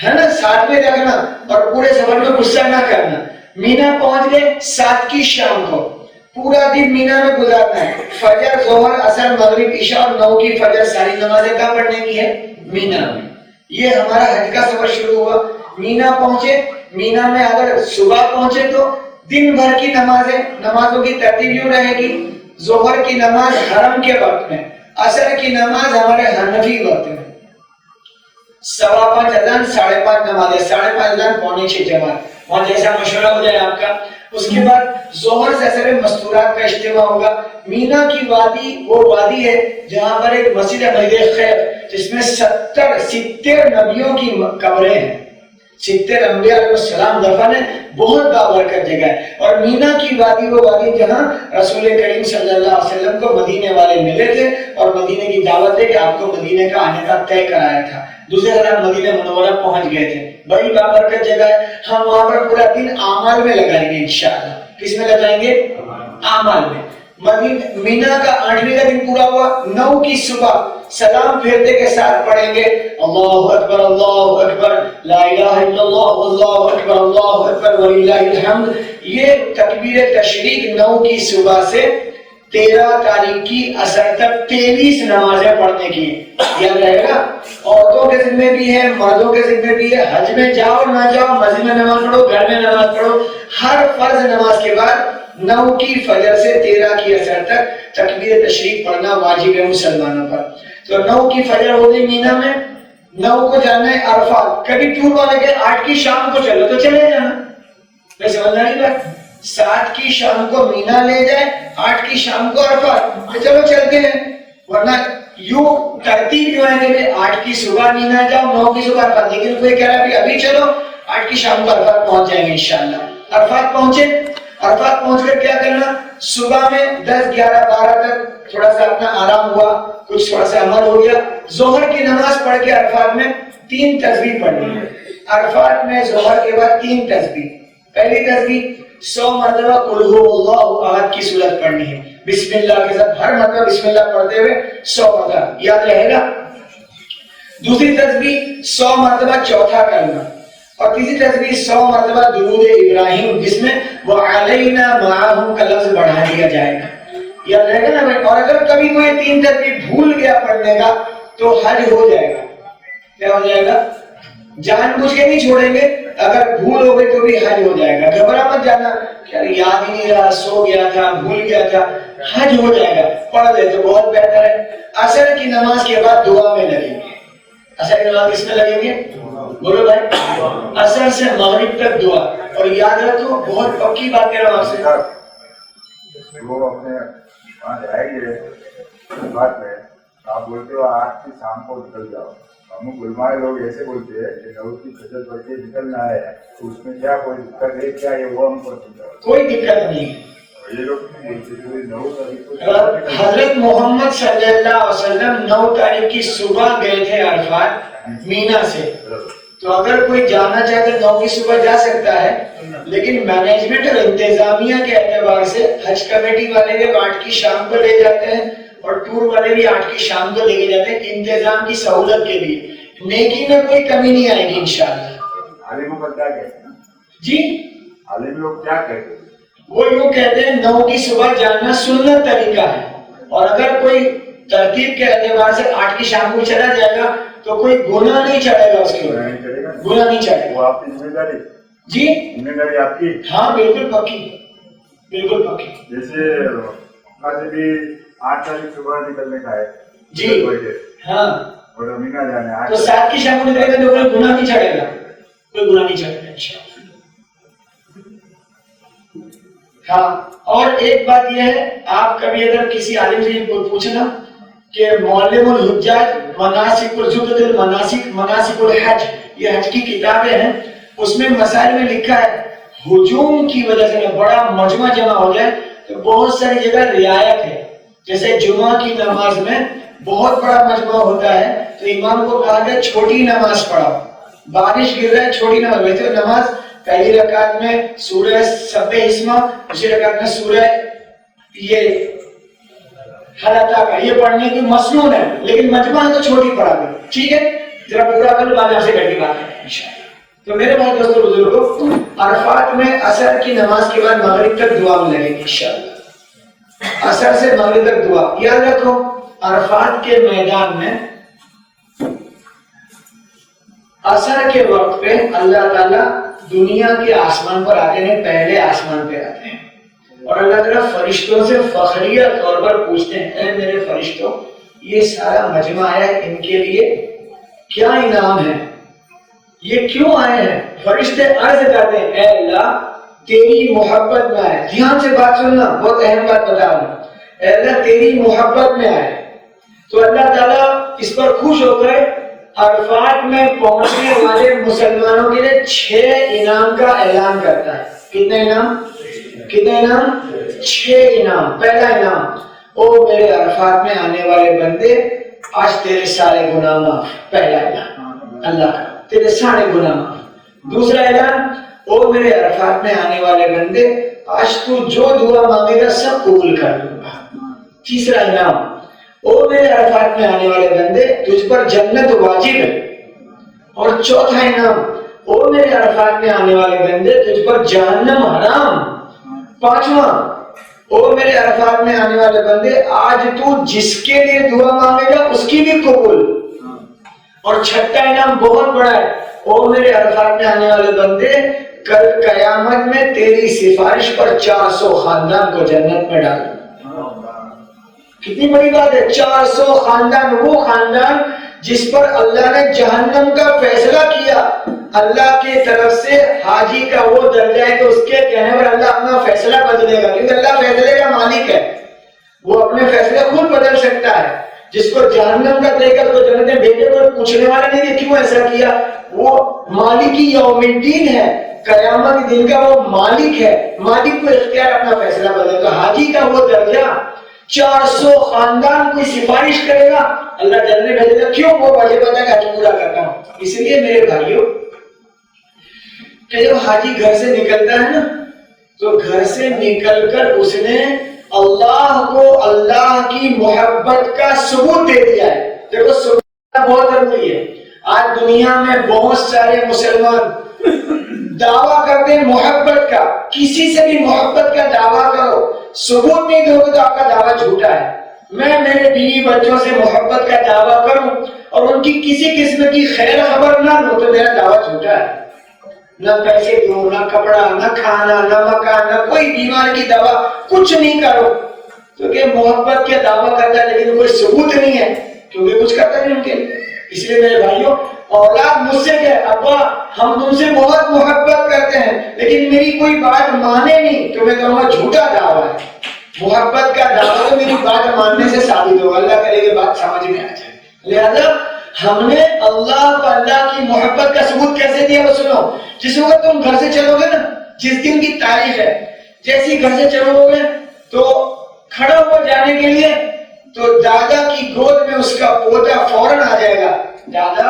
ہے نا، ساتھ میں رکھنا اور پورے سفر میں غصہ نہ کرنا. مینا پہنچ گئے 7 کی شام کو. پورا دن مینا میں گزارنا ہے. فجر ظہر اثر مغرب عشاء اور 9 کی فجر ساری نمازیں کہاں پڑھنے کی ہے؟ مینا میں. یہ ہمارا حج کا سفر شروع ہوا. مینا پہنچے, مینا میں اگر صبح پہنچے تو دن بھر کی نمازوں کی ترتیب یوں رہے گی. ظہر کی نماز حرم کے وقت میں, عصر کی نماز ہمارے حنفی وقت میں, 5:15 اذان, 5:30 نماز, 5:30 اذان, 5:45 جماعت, وہاں جیسا مشورہ ہو جائے آپ کا. اس کے بعد ظہر سے اثر مستورات کا اجتماع ہوگا. مینا کی وادی وہ وادی ہے جہاں پر ایک مسجد ہے, مسجد خیر, جس میں 70 نبیوں کی قبریں ہیں. 70 انبیاء علیہ السلام دفن ہے, بہت بابرکت جگہ ہے. اور مینا کی وادی وہ وادی جہاں رسول کریم صلی اللہ علیہ وسلم کو مدینے والے ملے تھے اور مدینے کی دعوت دے کہ آپ کو مدینے کا آنے کا طے کرایا تھا. دوسرے طرف مدینہ منورہ پہنچ گئے تھے. بڑی بابرکت جگہ ہے. ہم وہاں پر پورا دن اعمال میں لگائیں گے انشاءاللہ. کس میں لگائیں گے؟ اعمال میں. مینا کا 8ویں کا دن پورا ہوا. 9 کی صبح سلام پھیرتے کے ساتھ پڑھیں گے اللہ اکبر لا الہ الا اللہ واللہ اکبر وللہ الحمد. یہ تکبیر تشریق 9 کی صبح سے 13 تاریخ کی عصر تک 23 نمازیں پڑھنے کی. یاد رہے گا. عورتوں کے ذمہ بھی ہے, مردوں کے ذمہ بھی ہے. حج میں جاؤ نہ جاؤ, مسجد میں نماز پڑھو, گھر میں نماز پڑھو, ہر فرض نماز کے بعد 9 کی فجر سے 13 کی عصر تک تکبیر تشریق پڑھنا واجب ہے مسلمانوں پر. تو 9 کی فجر ہو گئی مینا میں. 9 کو جانا ہے عرفات. کبھی ٹور والے کہ 8 کی شام کو چلو تو چلے جانا, میں سمجھنا نہیں بات. 7 کی شام کو مینا لے جائے, 8 کی شام کو عرفات, تو چلو چلتے ہیں. ورنہ یوں ترتیب جو ہے کہ 8 کی صبح مینا جاؤ, 9 کی صبح عرفات. لیکن کوئی کہہ رہا ہے ابھی چلو 8 کی شام کو عرفات پہنچ جائیں گے انشاءاللہ. عرفات پہنچے, عرفات پہنچ کر کیا کرنا؟ صبح میں 10, 11, 12 تک تھوڑا سا اپنا آرام ہوا, کچھ تھوڑا سا عمل ہو گیا. ظہر کی نماز پڑھ کے عرفات میں 3 تسبیح پڑھنی ہے. عرفات میں ظہر کے بعد 3 تسبیح. پہلی تسبیح 100 مرتبہ قل هو اللہ احد کی سورت پڑھنی ہے, بسم اللہ کے ساتھ. ہر مرتبہ بسم اللہ پڑھتے ہوئے 100 مرتبہ, یاد رہے گا. دوسری تسبیح 100 مرتبہ چوتھا کلمہ. اور تیسری تسبیح 100 مرتبہ درود ابراہیم, جس میں وعلینا معاہم کا لفظ بڑھا دیا جائے گا. یاد رہے گا نا بھائی. اور اگر کبھی کوئی 3 تسبیح بھول گیا پڑھنے کا تو حج ہو جائے گا. کیا ہو جائے گا؟ جان بوجھ کے نہیں چھوڑیں گے, اگر بھول ہو گئی تو بھی حج ہو جائے گا. گھبرا مت جانا کہ یاد ہی نہیں رہا, سو گیا تھا, بھول گیا تھا. حج ہو جائے گا. پڑھ لے تو بہت بہتر ہے. عصر کی نماز کے بعد دعا میں لگیں گے. عصر کی نماز کس میں لگیں گے؟ بولو بھائی. عصر سے مغرب تک دعا. اور یاد رکھو, بہت پکی بات کہہ رہا ہوں آپ سے, وہ اپنے وہاں جائے گے بات میں, آپ بولتے ہو 8 کی شام کو نکل جاؤ. ہم گلمائے لوگ ایسے بولتے ہیں کہ 9 کی فجر پڑھ کے نکلنا ہے, تو اس میں کیا کوئی دقت ہے کیا؟ یہ وہ ہم کو کوئی دقت نہیں. یہ لوگ نہیں بولتے 9 تاریخ کو. حضرت محمد صلی اللہ علیہ وسلم 9 تاریخ کی صبح گئے تھے عرفات مینا سے. تو اگر کوئی جانا چاہے تو 9 کی صبح جا سکتا ہے, لیکن مینجمنٹ اور انتظامیہ کے اعتبار سے حج کمیٹی والے بھی 8 کی شام کو لے جاتے ہیں اور ٹور والے بھی 8 کی شام کو لے کے جاتے ہیں, انتظام کی سہولت کے لیے. نیکی میں کوئی کمی نہیں آئے گی انشاءاللہ. عالم کو کیا کہتے ہیں جی؟ عالم لوگ کیا کہتے ہیں؟ وہ یوں کہتے ہیں 9 کی صبح جانا سنت طریقہ ہے, اور اگر کوئی ترتیب کے اعتبار سے 8 کی شام کو چلا جائے گا تو کوئی گناہ نہیں چڑھے گا اس کے اوپر. گناہ نہیں چڑھے گا. وہ آپ کی ذمہ داری. جی ذمہ داری آپ کی. ہاں بالکل پکی, بالکل پکی. جیسے وہاں سے بھی 8 تاریخ صبح نکلنے کا ہے جی ہاں, اور مینا جانا ہے تو 7 کی شام کو نکلے گا تو کوئی گناہ نہیں چڑھے گا, کوئی گناہ نہیں چڑھے گا انشاءاللہ. ہاں, اور ایک بات یہ ہے, آپ کبھی اگر کسی عالم سے پوچھنا کہ معلم الحجاج مناسک الجدد المناسک مناسک الحج, یہ حج کی کتابیں ہیں, اس میں مسائل میں لکھا ہے ہجوم کی وجہ سے بڑا مجمع جمع ہو جائے تو بہت ساری جگہ رعایت ہے. جیسے جمعہ کی نماز میں بہت بڑا مجمع ہوتا ہے تو امام کو کہا گیا چھوٹی نماز پڑھاؤ. بارش گر رہا ہے, چھوٹی نماز. ویسے نماز پہلی رکعت میں سورہ سبح اسما, دوسری رکعت میں سورہ یہ حلقہ کا یہ پڑھنے کی مسنون ہے, لیکن مجمع ہے تو چھوٹی پڑھا گئی. ٹھیک ہے, ذرا پورا کر بعد آپ سے گھر کی بات ہے انشاءاللہ. تو میرے بھائی دوستو بزرگوں, عرفات میں عصر کی نماز کے بعد مغرب تک دعا میں لگیں گے انشاءاللہ. اثر سے مغرب تک دعا. یاد رکھو عرفات کے میدان میں اثر کے وقت پہ اللہ تعالیٰ دنیا کے آسمان پر آتے ہیں، پہلے آسمان پہ آتے ہیں، اور اللہ تعالیٰ فرشتوں سے فخریہ طور پر پوچھتے ہیں اے میرے فرشتوں، یہ سارا مجمع آیا ہے، ان کے لیے کیا انعام ہے، یہ کیوں آئے ہیں؟ فرشتے عرض کرتے ہیں اے اللہ تیری محبت میں آئے. دھیان سے بات سننا، بہت اہم بات بتا رہا ہوں. اے اللہ تیری محبت میں آئے. تو اللہ تعالیٰ اس پر خوش ہو کر عرفات میں پہنچنے والے مسلمانوں کے لیے 6 انعام کا اعلان کرتا ہے. کتنے انعام؟ 6 انعام. پہلا انعام، او میرے عرفات میں آنے والے بندے، آج تیرے سارے گناہ معاف. پہلا انعام اللہ کا، تیرے سارے گناہ معاف. دوسرا اعلان، او میرے عرفات میں آنے والے بندے، آج تو جو دعا مانگے گا سب قبول کر لوں گا. تیسرا انعام، او میرے عرفات میں آنے والے بندے، تجھ پر جنت واجب ہے. اور چوتھا انعام، او میرے عرفات میں آنے والے بندے، تجھ پر جہنم حرام. پانچواں، او میرے عرفات میں آنے والے بندے، آج تو جس کے لیے دعا مانگے گا اس کی بھی قبول. اور چھٹا انعام بہت بڑا ہے، او میرے عرفات میں آنے والے بندے، کل قیامت میں تیری سفارش پر 400 خاندان کو جنت میں ڈالوں. کتنی بڑی بات ہے! 400 خاندان، وہ خاندان جس پر اللہ نے جہنم کا فیصلہ کیا. اللہ کی طرف سے حاجی کا وہ درجہ ہے کہ اس کے کہنے پر اللہ اپنا فیصلہ بدلے گا، کیونکہ اللہ فیصلے کا مالک ہے، وہ اپنے فیصلے خود بدل سکتا ہے. جس کو جہنم کا دے کر کو جنت میں بھیجے کو پوچھنے والا نہیں کہ کیوں ایسا کیا. وہ مالکی یوم الدین ہے، قیامت دن کا وہ مالک ہے. مالک کو اختیار اپنا فیصلہ بدلے گا. حاجی کا وہ درجہ 400 خاندان کوئی سفارش کرے گا اللہ جنت میں بھیجے گا. کیوں؟ وہ وجہ پتہ کہ حج پورا کرتا ہوں. اس لیے میرے بھائیوں کہ جب حاجی گھر سے نکلتا ہے نا تو گھر سے نکل کر اس نے اللہ کو اللہ کی محبت کا ثبوت دے دیا ہے. دیکھو ثبوت بہت ضروری ہے. آج دنیا میں بہت سارے مسلمان دعویٰ کرتے ہیں محبت کا. کسی سے بھی محبت کا دعویٰ کرو، ثبوت نہیں دو گے تو آپ کا دعویٰ جھوٹا ہے. میں میرے بیوی بچوں سے محبت کا دعویٰ کروں اور ان کی کسی قسم کی خیر خبر نہ لوں تو میرا دعویٰ جھوٹا ہے. نہ پیسے دو، نہ کپڑا، نہ کھانا، نہ مکان، نہ کوئی بیمار کی دوا، کچھ نہیں کرو کیونکہ محبت کے دعویٰ کرتا ہے لیکن کوئی ثبوت نہیں ہے کیونکہ کچھ کرتا نہیں ان کے لیے. اس لیے میرے بھائیوں، اولاد مجھ سے کہ ابا ہم تم سے بہت محبت کرتے ہیں لیکن میری کوئی بات مانے نہیں تو میں کہوں گا جھوٹا دعویٰ ہے. محبت کا دعویٰ تو میری بات ماننے سے ثابت ہوگا. اللہ کرے کہ بات سمجھ میں آ جائے. لہذا ہم نے اللہ کو اللہ کی محبت کا ثبوت کیسے دیا وہ سنو. جس وقت تم گھر سے چلو گے نا، جس دن کی تاریخ ہے، جیسی گھر سے چلو گے تو کھڑا ہو جانے کے لیے تو دادا کی گود میں اس کا پوتا فوراً آ جائے گا. دادا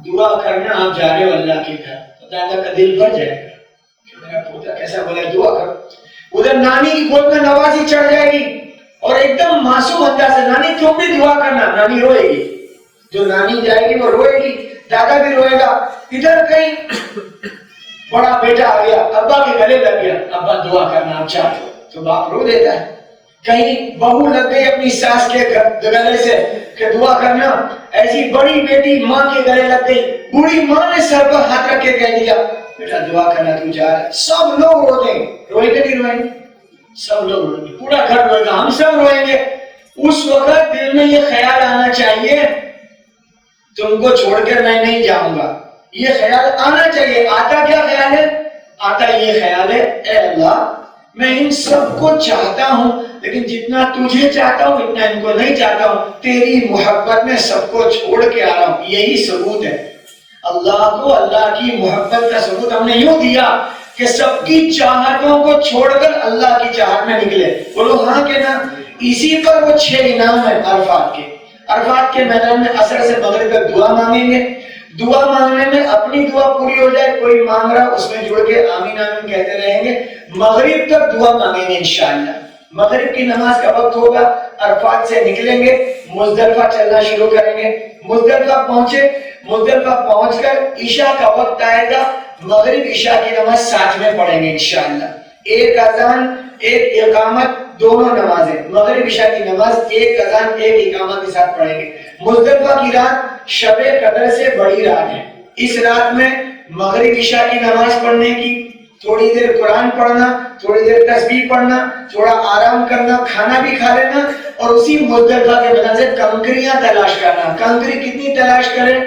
دعا کرنا، آپ جا رہے ہو اللہ کے گھر. تو دادا کا دل بھر جائے گا کہ میرا پوتا کیسا بولا دعا کرو. ادھر نانی کی گود میں نوازی چڑھ جائے گی اور ایک دم معصوم انداز سے نانی تم بھی دعا کرنا. نانی روئے گی، جو نانی جائے گی وہ روئے گی، دادا بھی روئے گا. ادھر کہیں بڑا بیٹا آ گیا، ابا کے گلے لگ گیا، ابا دعا کرنا آپ چاہتے ہو تو باپ رو دیتا ہے. کہیں بہو لگ گئی اپنی ساس کے گلے سے کہ دعا کرنا، ایسی بڑی بیٹی ماں کے گلے لگ گئی، بوڑھی ماں نے سر پر ہاتھ رکھ کے کہہ دیا بیٹا دعا کرنا تو جا رہا ہے. سب لوگ روتے ہیں، روئیں گے نہیں روئیں گے؟ سب لوگ روئیں گے، پورا گھر روئے گا، ہم سب روئیں گے. اس وقت دل میں یہ خیال آنا چاہیے تم کو چھوڑ کر میں نہیں جاؤں گا. یہ خیال آنا چاہیے. آتا کیا خیال ہے؟ آتا یہ خیال ہے اے اللہ میں ان سب کو چاہتا ہوں لیکن جتنا تجھے چاہتا ہوں اتنا ان کو نہیں چاہتا ہوں. تیری محبت میں سب کو چھوڑ کے آ رہا ہوں. یہی ثبوت ہے. اللہ کو اللہ کی محبت کا ثبوت ہم نے یوں دیا کہ سب کی چاہتوں کو چھوڑ کر اللہ کی چاہت میں نکلے. بولو ہاں کہ نہ. اسی پر وہ 6 انعام ہیں عرفات کے. عرفات کے میدان میں عصر سے مغرب تک دعا مانگیں گے. دعا مانگنے میں اپنی دعا پوری ہو جائے، کوئی مانگ رہا اس میں جڑ کے آمین آمین کہتے رہیں گے. مغرب تک دعا مانگیں گے انشاءاللہ. مغرب کی نماز کا وقت ہوگا، عرفات سے نکلیں گے، مزدلفہ چلنا شروع کریں گے. مزدلفہ پہنچے، مزدلفہ پہنچ کر عشاء کا وقت آئے گا. مغرب عشاء کی نماز ساتھ میں پڑھیں گے انشاءاللہ. ایک اذان ایک اقامت دونوں نمازیں، مغرب عشاء کی نماز ایک اذان ایک اقامت کے ساتھ پڑھیں گے۔ مزدلفہ کی رات شب قدر سے بڑی رات ہے، اس رات میں مغرب عشاء کی نماز پڑھنے کی، تھوڑی دیر قرآن پڑھنا، تھوڑی دیر تسبیح پڑھنا، تھوڑا آرام کرنا، کھانا بھی کھا لینا، اور اسی مزدلفہ کے بدن سے کنکریاں تلاش کرنا۔ کنکری کتنی تلاش کرے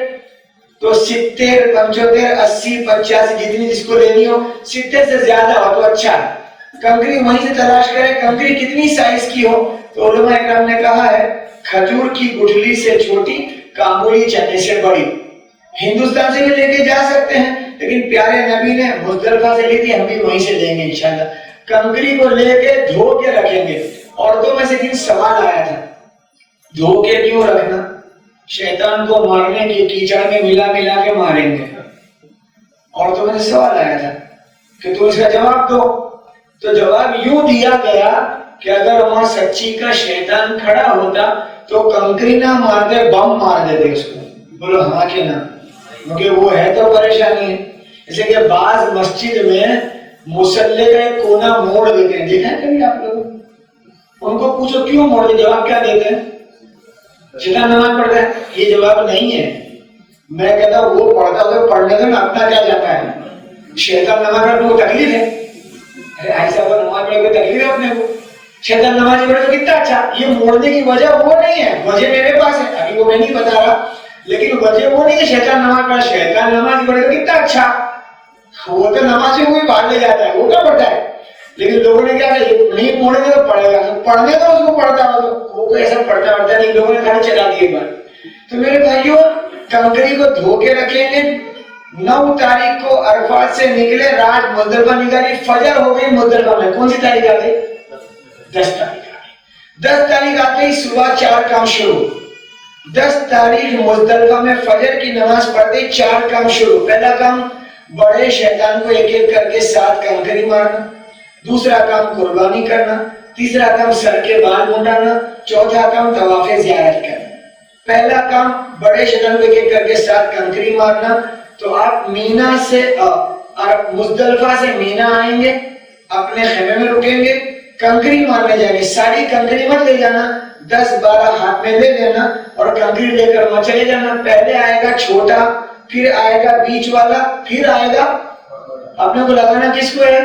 تو 70 75 80 85 جتنی جس کو لینی ہو، 70 سے زیادہ ہو تو اچھا ہے، کنکری وہیں سے تلاش کرے۔ کنکری کتنی سائز کی ہو تو علماء اکرام نے کہا ہے کھجور کی گٹھلی سے چھوٹی، کانگوری چنے سے بڑی۔ ہندوستان سے بھی لے کے جا سکتے ہیں، لیکن پیارے نبی نے مزدلفہ سے لی تھی، ہم بھی وہیں سے لیں گے انشاءاللہ۔ کنکری کو لے کے دھو کے رکھیں گے۔ عورتوں میں سے ایک سوال آیا تھا، دھو کے کیوں رکھنا؟ شیطان کو مارنے کی کیچڑ میں ملا کے ماریں گے۔ عورتوں میں سے سوال آیا تھا کہ تم اس کا جواب دو، تو جواب یوں دیا گیا کہ اگر وہاں سچی کا شیطان کھڑا ہوتا تو کنکری نہ مارتے، بم مار دیتے اس کو۔ بولو ہاں کہ نہ؟ کیونکہ وہ ہے تو پریشانی ہے۔ جیسے کہ بعض مسجد میں مصلی کا ایک کونا موڑ دیتے ہیں، دیکھا ہے کبھی آپ لوگ؟ ان کو پوچھو کیوں موڑ دیتے، جواب کیا دیتے ہیں؟ شیطان نماز پڑھتا ہے، یہ جواب نہیں ہے۔ میں کہتا ہوں وہ پڑھتا تو پڑھنے دو نا، اپنا کیا جاتا ہے؟ شیطان نماز پڑھنے کو تکلیف ہے؟ ارے ایسا وہ نماز پڑھنے کو تکلیف ہے اپنے کو؟ شیطان نماز پڑھے تو کتنا اچھا۔ یہ موڑنے کی وجہ وہ نہیں ہے، وجہ میرے پاس ہے، ابھی وہ میں نہیں بتا رہا، لیکن وجہ وہ نہیں ہے شیطان نماز پڑھے۔ شیطان نماز پڑھے تو کتنا اچھا، وہ تو نماز سے کوئی باہر لے جاتا ہے، وہ کیا پڑھتا ہے؟ لیکن لوگوں نے کیا کہا نہیں موڑیں گے تو پڑھے گا، پڑھنے تو اس کو پڑھتا ہو تو وہ ایسا پڑھتا نہیں، لوگوں نے کھانا چلا دی ایک بار۔ تو میرے بھائیوں کنکری کو دھو کے رکھیں گے۔ 9 تاریخ کو عرفات سے نکلے، رات مزدلفہ نکالی، فجر ہو گئی مزدلفہ میں۔ کون سی تاریخ آ گئی؟ 10 تاریخ آ گئی۔ 10 تاریخ آ گئی، صبح 4 کام شروع۔ 10 تاریخ مزدلفہ میں فجر کی نماز پڑھتے 4 کام شروع۔ پہلا کام بڑے شیطان کو ایک ایک کر کے 7 کنکری مارنا، دوسرا کام قربانی کرنا، تیسرا کام سر کے بال منڈانا، چوتھا کام طواف زیارت کرنا۔ پہلا کام بڑے شیطان کو ایک ایک کر کے 7 کنکری مارنا۔ تو آپ مینا سے مزدلفہ سے مینا آئیں گے، اپنے خیمے میں رکیں گے، کنکری مارنے جائیں گے۔ ساری کنکری مت لے جانا، 10-12 ہاتھ میں لے لینا اور کنکری لے کر وہاں چلے جانا۔ پہلے آئے گا چھوٹا، پھر آئے گا بیچ والا، پھر آئے گا، اپنے کو لگانا کس کو ہے؟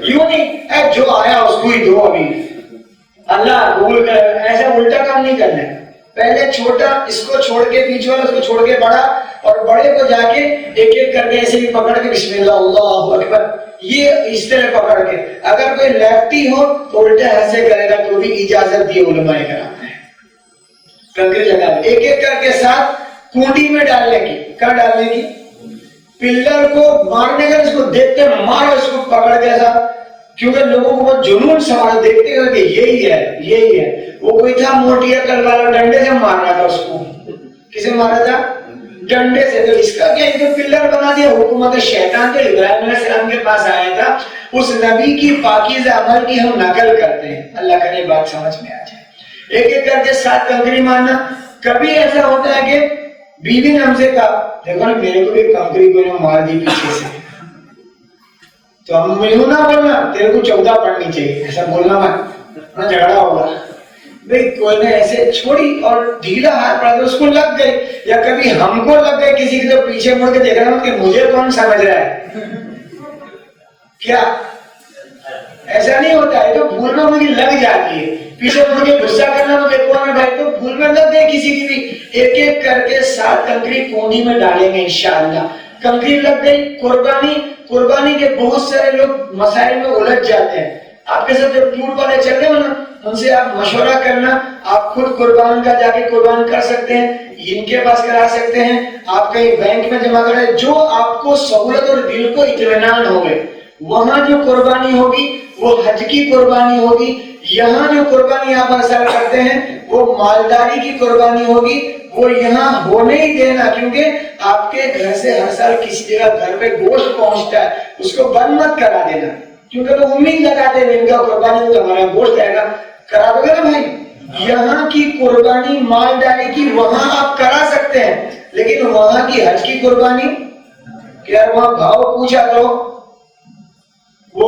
یوں نہیں جو آیا اس کو ہی دو، ابھی اللہ قبول کر، ایسا الٹا کام نہیں کرنا ہے۔ پہلے چھوٹا اس کو چھوڑ کے، بیچ والا اس کو چھوڑ کے بڑا، اور بڑے کو جا کے ایک ایک کر کے ایسے بھی پکڑ کے بسم اللہ اللہ اکبر، یہ اس طرح پکڑ کے۔ اگر کوئی لیفٹی ہو تو الٹے ہاتھ سے کرے گا تو بھی اجازت دی علماء کرام نے۔ کنکری لگا ایک ایک کر کے 7 کنڈی میں ڈالنے کی۔ کیا ڈالنے کی؟ پلر کو مارنے کا، اس کو دیکھتے مارو، اس کو پکڑ کے ایسا، کیونکہ لوگوں کو بہت جنون سوال دیکھتے ہوئے کہ یہی ہے۔ وہ کوئی تھا موٹیا کل والا، ڈنڈے سے مارنا تھا اس کو۔ کسے مارا تھا؟ ڈنڈے سے۔ تو اس کا کیا جو پلر بنا دیا، حکومت شیطان جو ابراہیم علیہ السلام کے پاس آیا تھا، اس نبی کی پاکیزہ عمل کی ہم نقل کرتے ہیں۔ اللہ کرے بات سمجھ میں آ جائے۔ ایک ایک کر کے 7 کنکری مارنا۔ کبھی ایسا ہوتا ہے کہ بیوی نے ہم سے کہا دیکھو نا میرے کو بھی کنکری کو مار دی پیچھے سے، تو ہم یوں نہ بولنا تیرے کو 14 پڑھنی چاہیے، ایسا بولنا مت، جھگڑا ہوگا۔ بھئی کوئی نے ایسے چھوڑی اور ڈھیلا ہاتھ پڑا تو اس کو لگ گئی، یا کبھی ہم کو لگ گئی کسی کی، تو پیچھے مڑ کے دیکھ رہا ہوں کہ مجھے کون سمجھ رہا ہے کیا؟ ایسا نہیں ہوتا ہے، تو بھول میں مجھے لگ جاتی ہے، پیچھے مجھے غصہ کرنا تو کون ہے بھائی، تو بھول میں لگ گئی کسی کی بھی۔ ایک ایک کر کے 7 کنکری کونی میں ڈالیں گے انشاءاللہ۔ کنکری لگ گئی۔ قربانی کے بہت سارے لوگ مسائل میں الجھ جاتے ہیں۔ آپ کے ساتھ جو ٹور والے چل رہے ہو نا، ان سے آپ مشورہ کرنا، آپ خود قربان کا جا کے قربان کر سکتے ہیں، ان کے پاس کرا سکتے ہیں، آپ کہیں بینک میں جمع کریں، جو آپ کو سہولت اور دل کو اطمینان ہوگے۔ وہاں جو قربانی ہوگی وہ حج کی قربانی ہوگی، یہاں جو قربانی آپ حاصل کرتے ہیں وہ مالداری کی قربانی ہوگی، وہ یہاں ہونے ہی دینا، کیونکہ آپ کے گھر سے ہر سال کسی جگہ گھر پہ گوشت پہنچتا ہے، اس کو بند مت کرا دینا، کیونکہ تو امید لگاتے ہیں ان کا قربانی تو ہمارا گوشت آئے گا، کرا دو گے نا بھائی۔ یہاں کی قربانی مالداری کی وہاں آپ کرا سکتے ہیں، لیکن وہاں کی حج کی قربانی کیا وہاں بھاؤ پوچھا تو وہ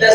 10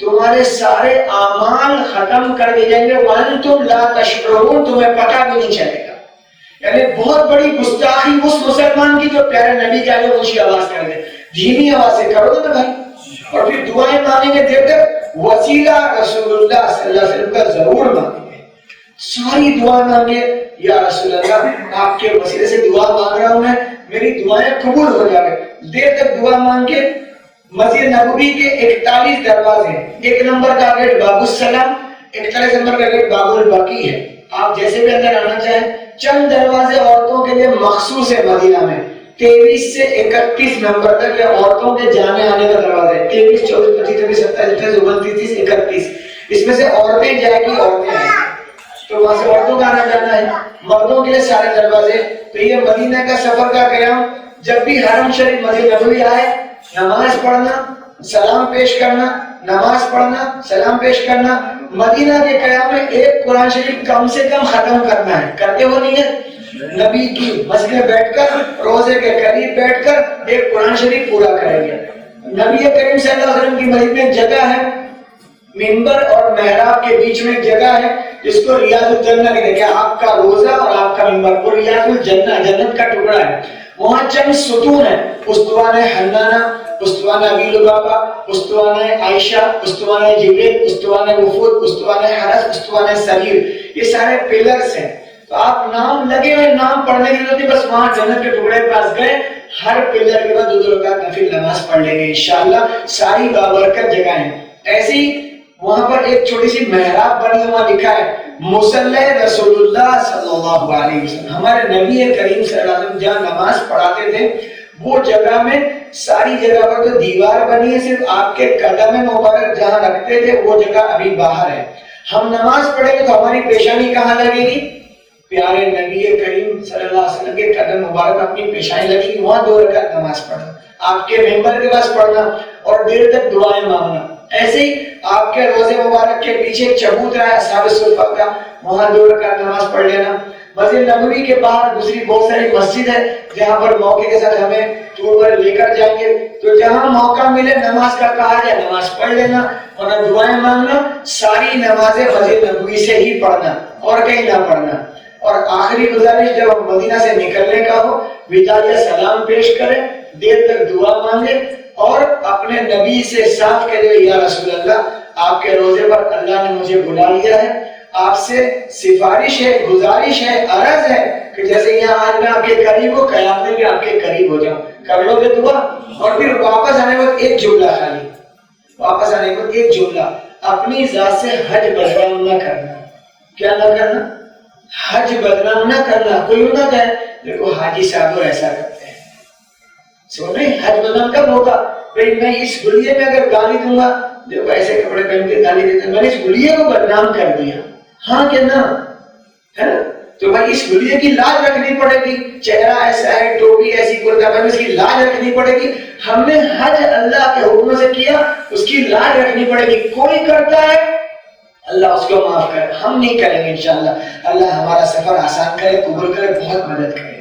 تمہارے سارے اعمال ختم کر دیے جائیں گے، وَأَنْتُمْ لَا تَشْعُرُونَ، تمہیں پتہ بھی نہیں چلے گا۔ یعنی بہت بڑی گستاخی اس مسلمان کی جو پیارے نبی کے آگے اونچی آواز کر دے، دھیمی آواز سے کرو نا بھائی، اور پھر دعائیں مانگیں گے، دیر تک وسیلہ رسول اللہ صلی اللہ علیہ وسلم کا ضرور مانگیں گے، ساری دعا مانگے، یا رسول اللہ آپ کے وسیلے سے دعا مانگ رہا ہوں میں، میری دعائیں قبول ہو جائے۔ دیر تک دعا مانگ کے مسجد نبوی کے 41 دروازے ہیں، 1 نمبر کا گیٹ باب السلام، 41 نمبر کا گیٹ باب البقیع ہے، آپ جیسے بھی اندر آنا چاہیں۔ چند دروازے عورتوں کے لیے مخصوص ہے مدینہ میں، 23 سے 31 نمبر تک یہ عورتوں کے جانے آنے کا دروازہ ہے، 23 24 25 26 27 28 29 30 31، اس میں سے عورتیں جائیں گی، عورتیں آئیں گی، تو وہاں سے عورتوں کا آنا جانا ہے۔ مردوں کے لیے سارے دروازے۔ تو یہ مدینہ کا سفر کا قیام، جب بھی حرم شریف مسجد نبوی آئے، نماز پڑھنا، سلام پیش کرنا، نماز پڑھنا، سلام پیش کرنا۔ مدینہ کے قیام میں ایک قرآن شریف کم سے کم ختم کرنا ہے، کرتے ہو نہیں ہے؟ نبی کی مسجد میں بیٹھ کر، روزے کے قریب بیٹھ کر ایک قرآن شریف پورا کریں گے۔ نبی کریم صلی اللہ علیہ وسلم کی مسجد میں جگہ ہے، منبر اور محراب کے بیچ میں جگہ ہے جس کو ریاض الجنہ کہتے ہیں، آپ کا روزہ اور آپ کا منبر، وہ ریاض الجنہ، جنت کا ٹکڑا ہے۔ وہاں چند ستون ہیں، استوانہ حنانہ، استوانہ ابی لبابہ، استوانہ عائشہ، استوانہ جبریل، استوانہ وفود، استوانہ حرس، استوانہ سریر، یہ سارے پلرز ہیں۔ تو آپ نام لگے ہوئے، نام پڑھنے کی ضرورت نہیں، بس وہاں جنت کے ٹکڑے کے پاس گئے، ہر پلر کے بعد 2 رکعت نفل نماز پڑھ لیں گے انشاءاللہ، ساری بابرکت جگہیں۔ ایسے ہی وہاں پر ایک چھوٹی سی محراب بنی، وہاں لکھا ہے مصلی رسول اللہ صلی اللہ علیہ وسلم، ہمارے نبی کریم صلی اللہ علیہ وسلم جہاں نماز پڑھاتے تھے وہ جگہ میں، ساری جگہ پر تو دیوار بنی ہے، صرف آپ کے قدم مبارک جہاں رکھتے تھے وہ جگہ ابھی باہر ہے۔ ہم نماز پڑھیں گے تو ہماری پیشانی کہاں لگے گی؟ پیارے نبی کریم صلی اللہ علیہ وسلم کے قدم مبارک اپنی پیشانی لگے گی، وہاں 2 رکعت نماز پڑھنا، آپ کے ممبر کے پاس پڑھنا اور دیر تک دعائیں مانگنا۔ ایسے ہی آپ کے روزے مبارک کے پیچھے چبوترا ہے اصحاب الصفہ کا، وہاں 2 رکعت نماز پڑھ لینا۔ مسجد نبوی کے باہر دوسری بہت ساری مسجد ہے جہاں پر موقع کے ساتھ ہمیں ٹور پر لے کر جائیں گے، تو جہاں موقع ملے نماز کا کہا جائے نماز پڑھ لینا اور دعائیں مانگنا، ساری نمازیں مسجد نبوی سے ہی پڑھنا اور کہیں نہ پڑھنا۔ اور آخری گزارش، جب ہم مدینہ سے نکلنے کا ہو، وداعیہ سلام پیش کریں، دیر تک دعا مانگے اور اپنے نبی سے صاف کہہ دے، یا رسول اللہ آپ کے روزے پر اللہ نے مجھے بلا لیا ہے، آپ سے سفارش ہے، گزارش ہے، عرض ہے کہ جیسے یہاں آج میں آپ کے قریب ہوں، قیامت میں بھی آپ کے قریب ہو جاؤں، کر لو گے دعا؟ اور پھر واپس آنے وقت ایک جملہ، خالی واپس آنے وقت ایک جملہ، اپنی ذات سے حج بدنام نہ کرنا۔ کیا نہ کرنا؟ حج بدنام نہ کرنا۔ کوئی نہ کہے دیکھو حاجی صاحب ایسا کرتے ہیں، سو نہیں، حج بدنام کب ہوگا؟ بھئی میں اس گلیے میں اگر گالی دوں گا، دیکھو ایسے کپڑے پہن کے گالی دیتے ہیں، میں نے اس گلیے کو بدنام کر دیا، ہاں کہ نہ ہے؟ تو بھائی اس گلیے کی لاج رکھنی پڑے گی، چہرہ ایسا ہے، ٹوپی ایسی، کرتا پہن، اس کی لاج رکھنی پڑے گی۔ ہم نے حج اللہ کے حکم سے کیا، اس کی لاج رکھنی پڑے گی۔ کوئی کرتا ہے اللہ اس کو معاف کرے، ہم نہیں کریں گے انشاءاللہ۔ اللہ ہمارا سفر آسان کرے، قبول کرے، بہت مدد کرے۔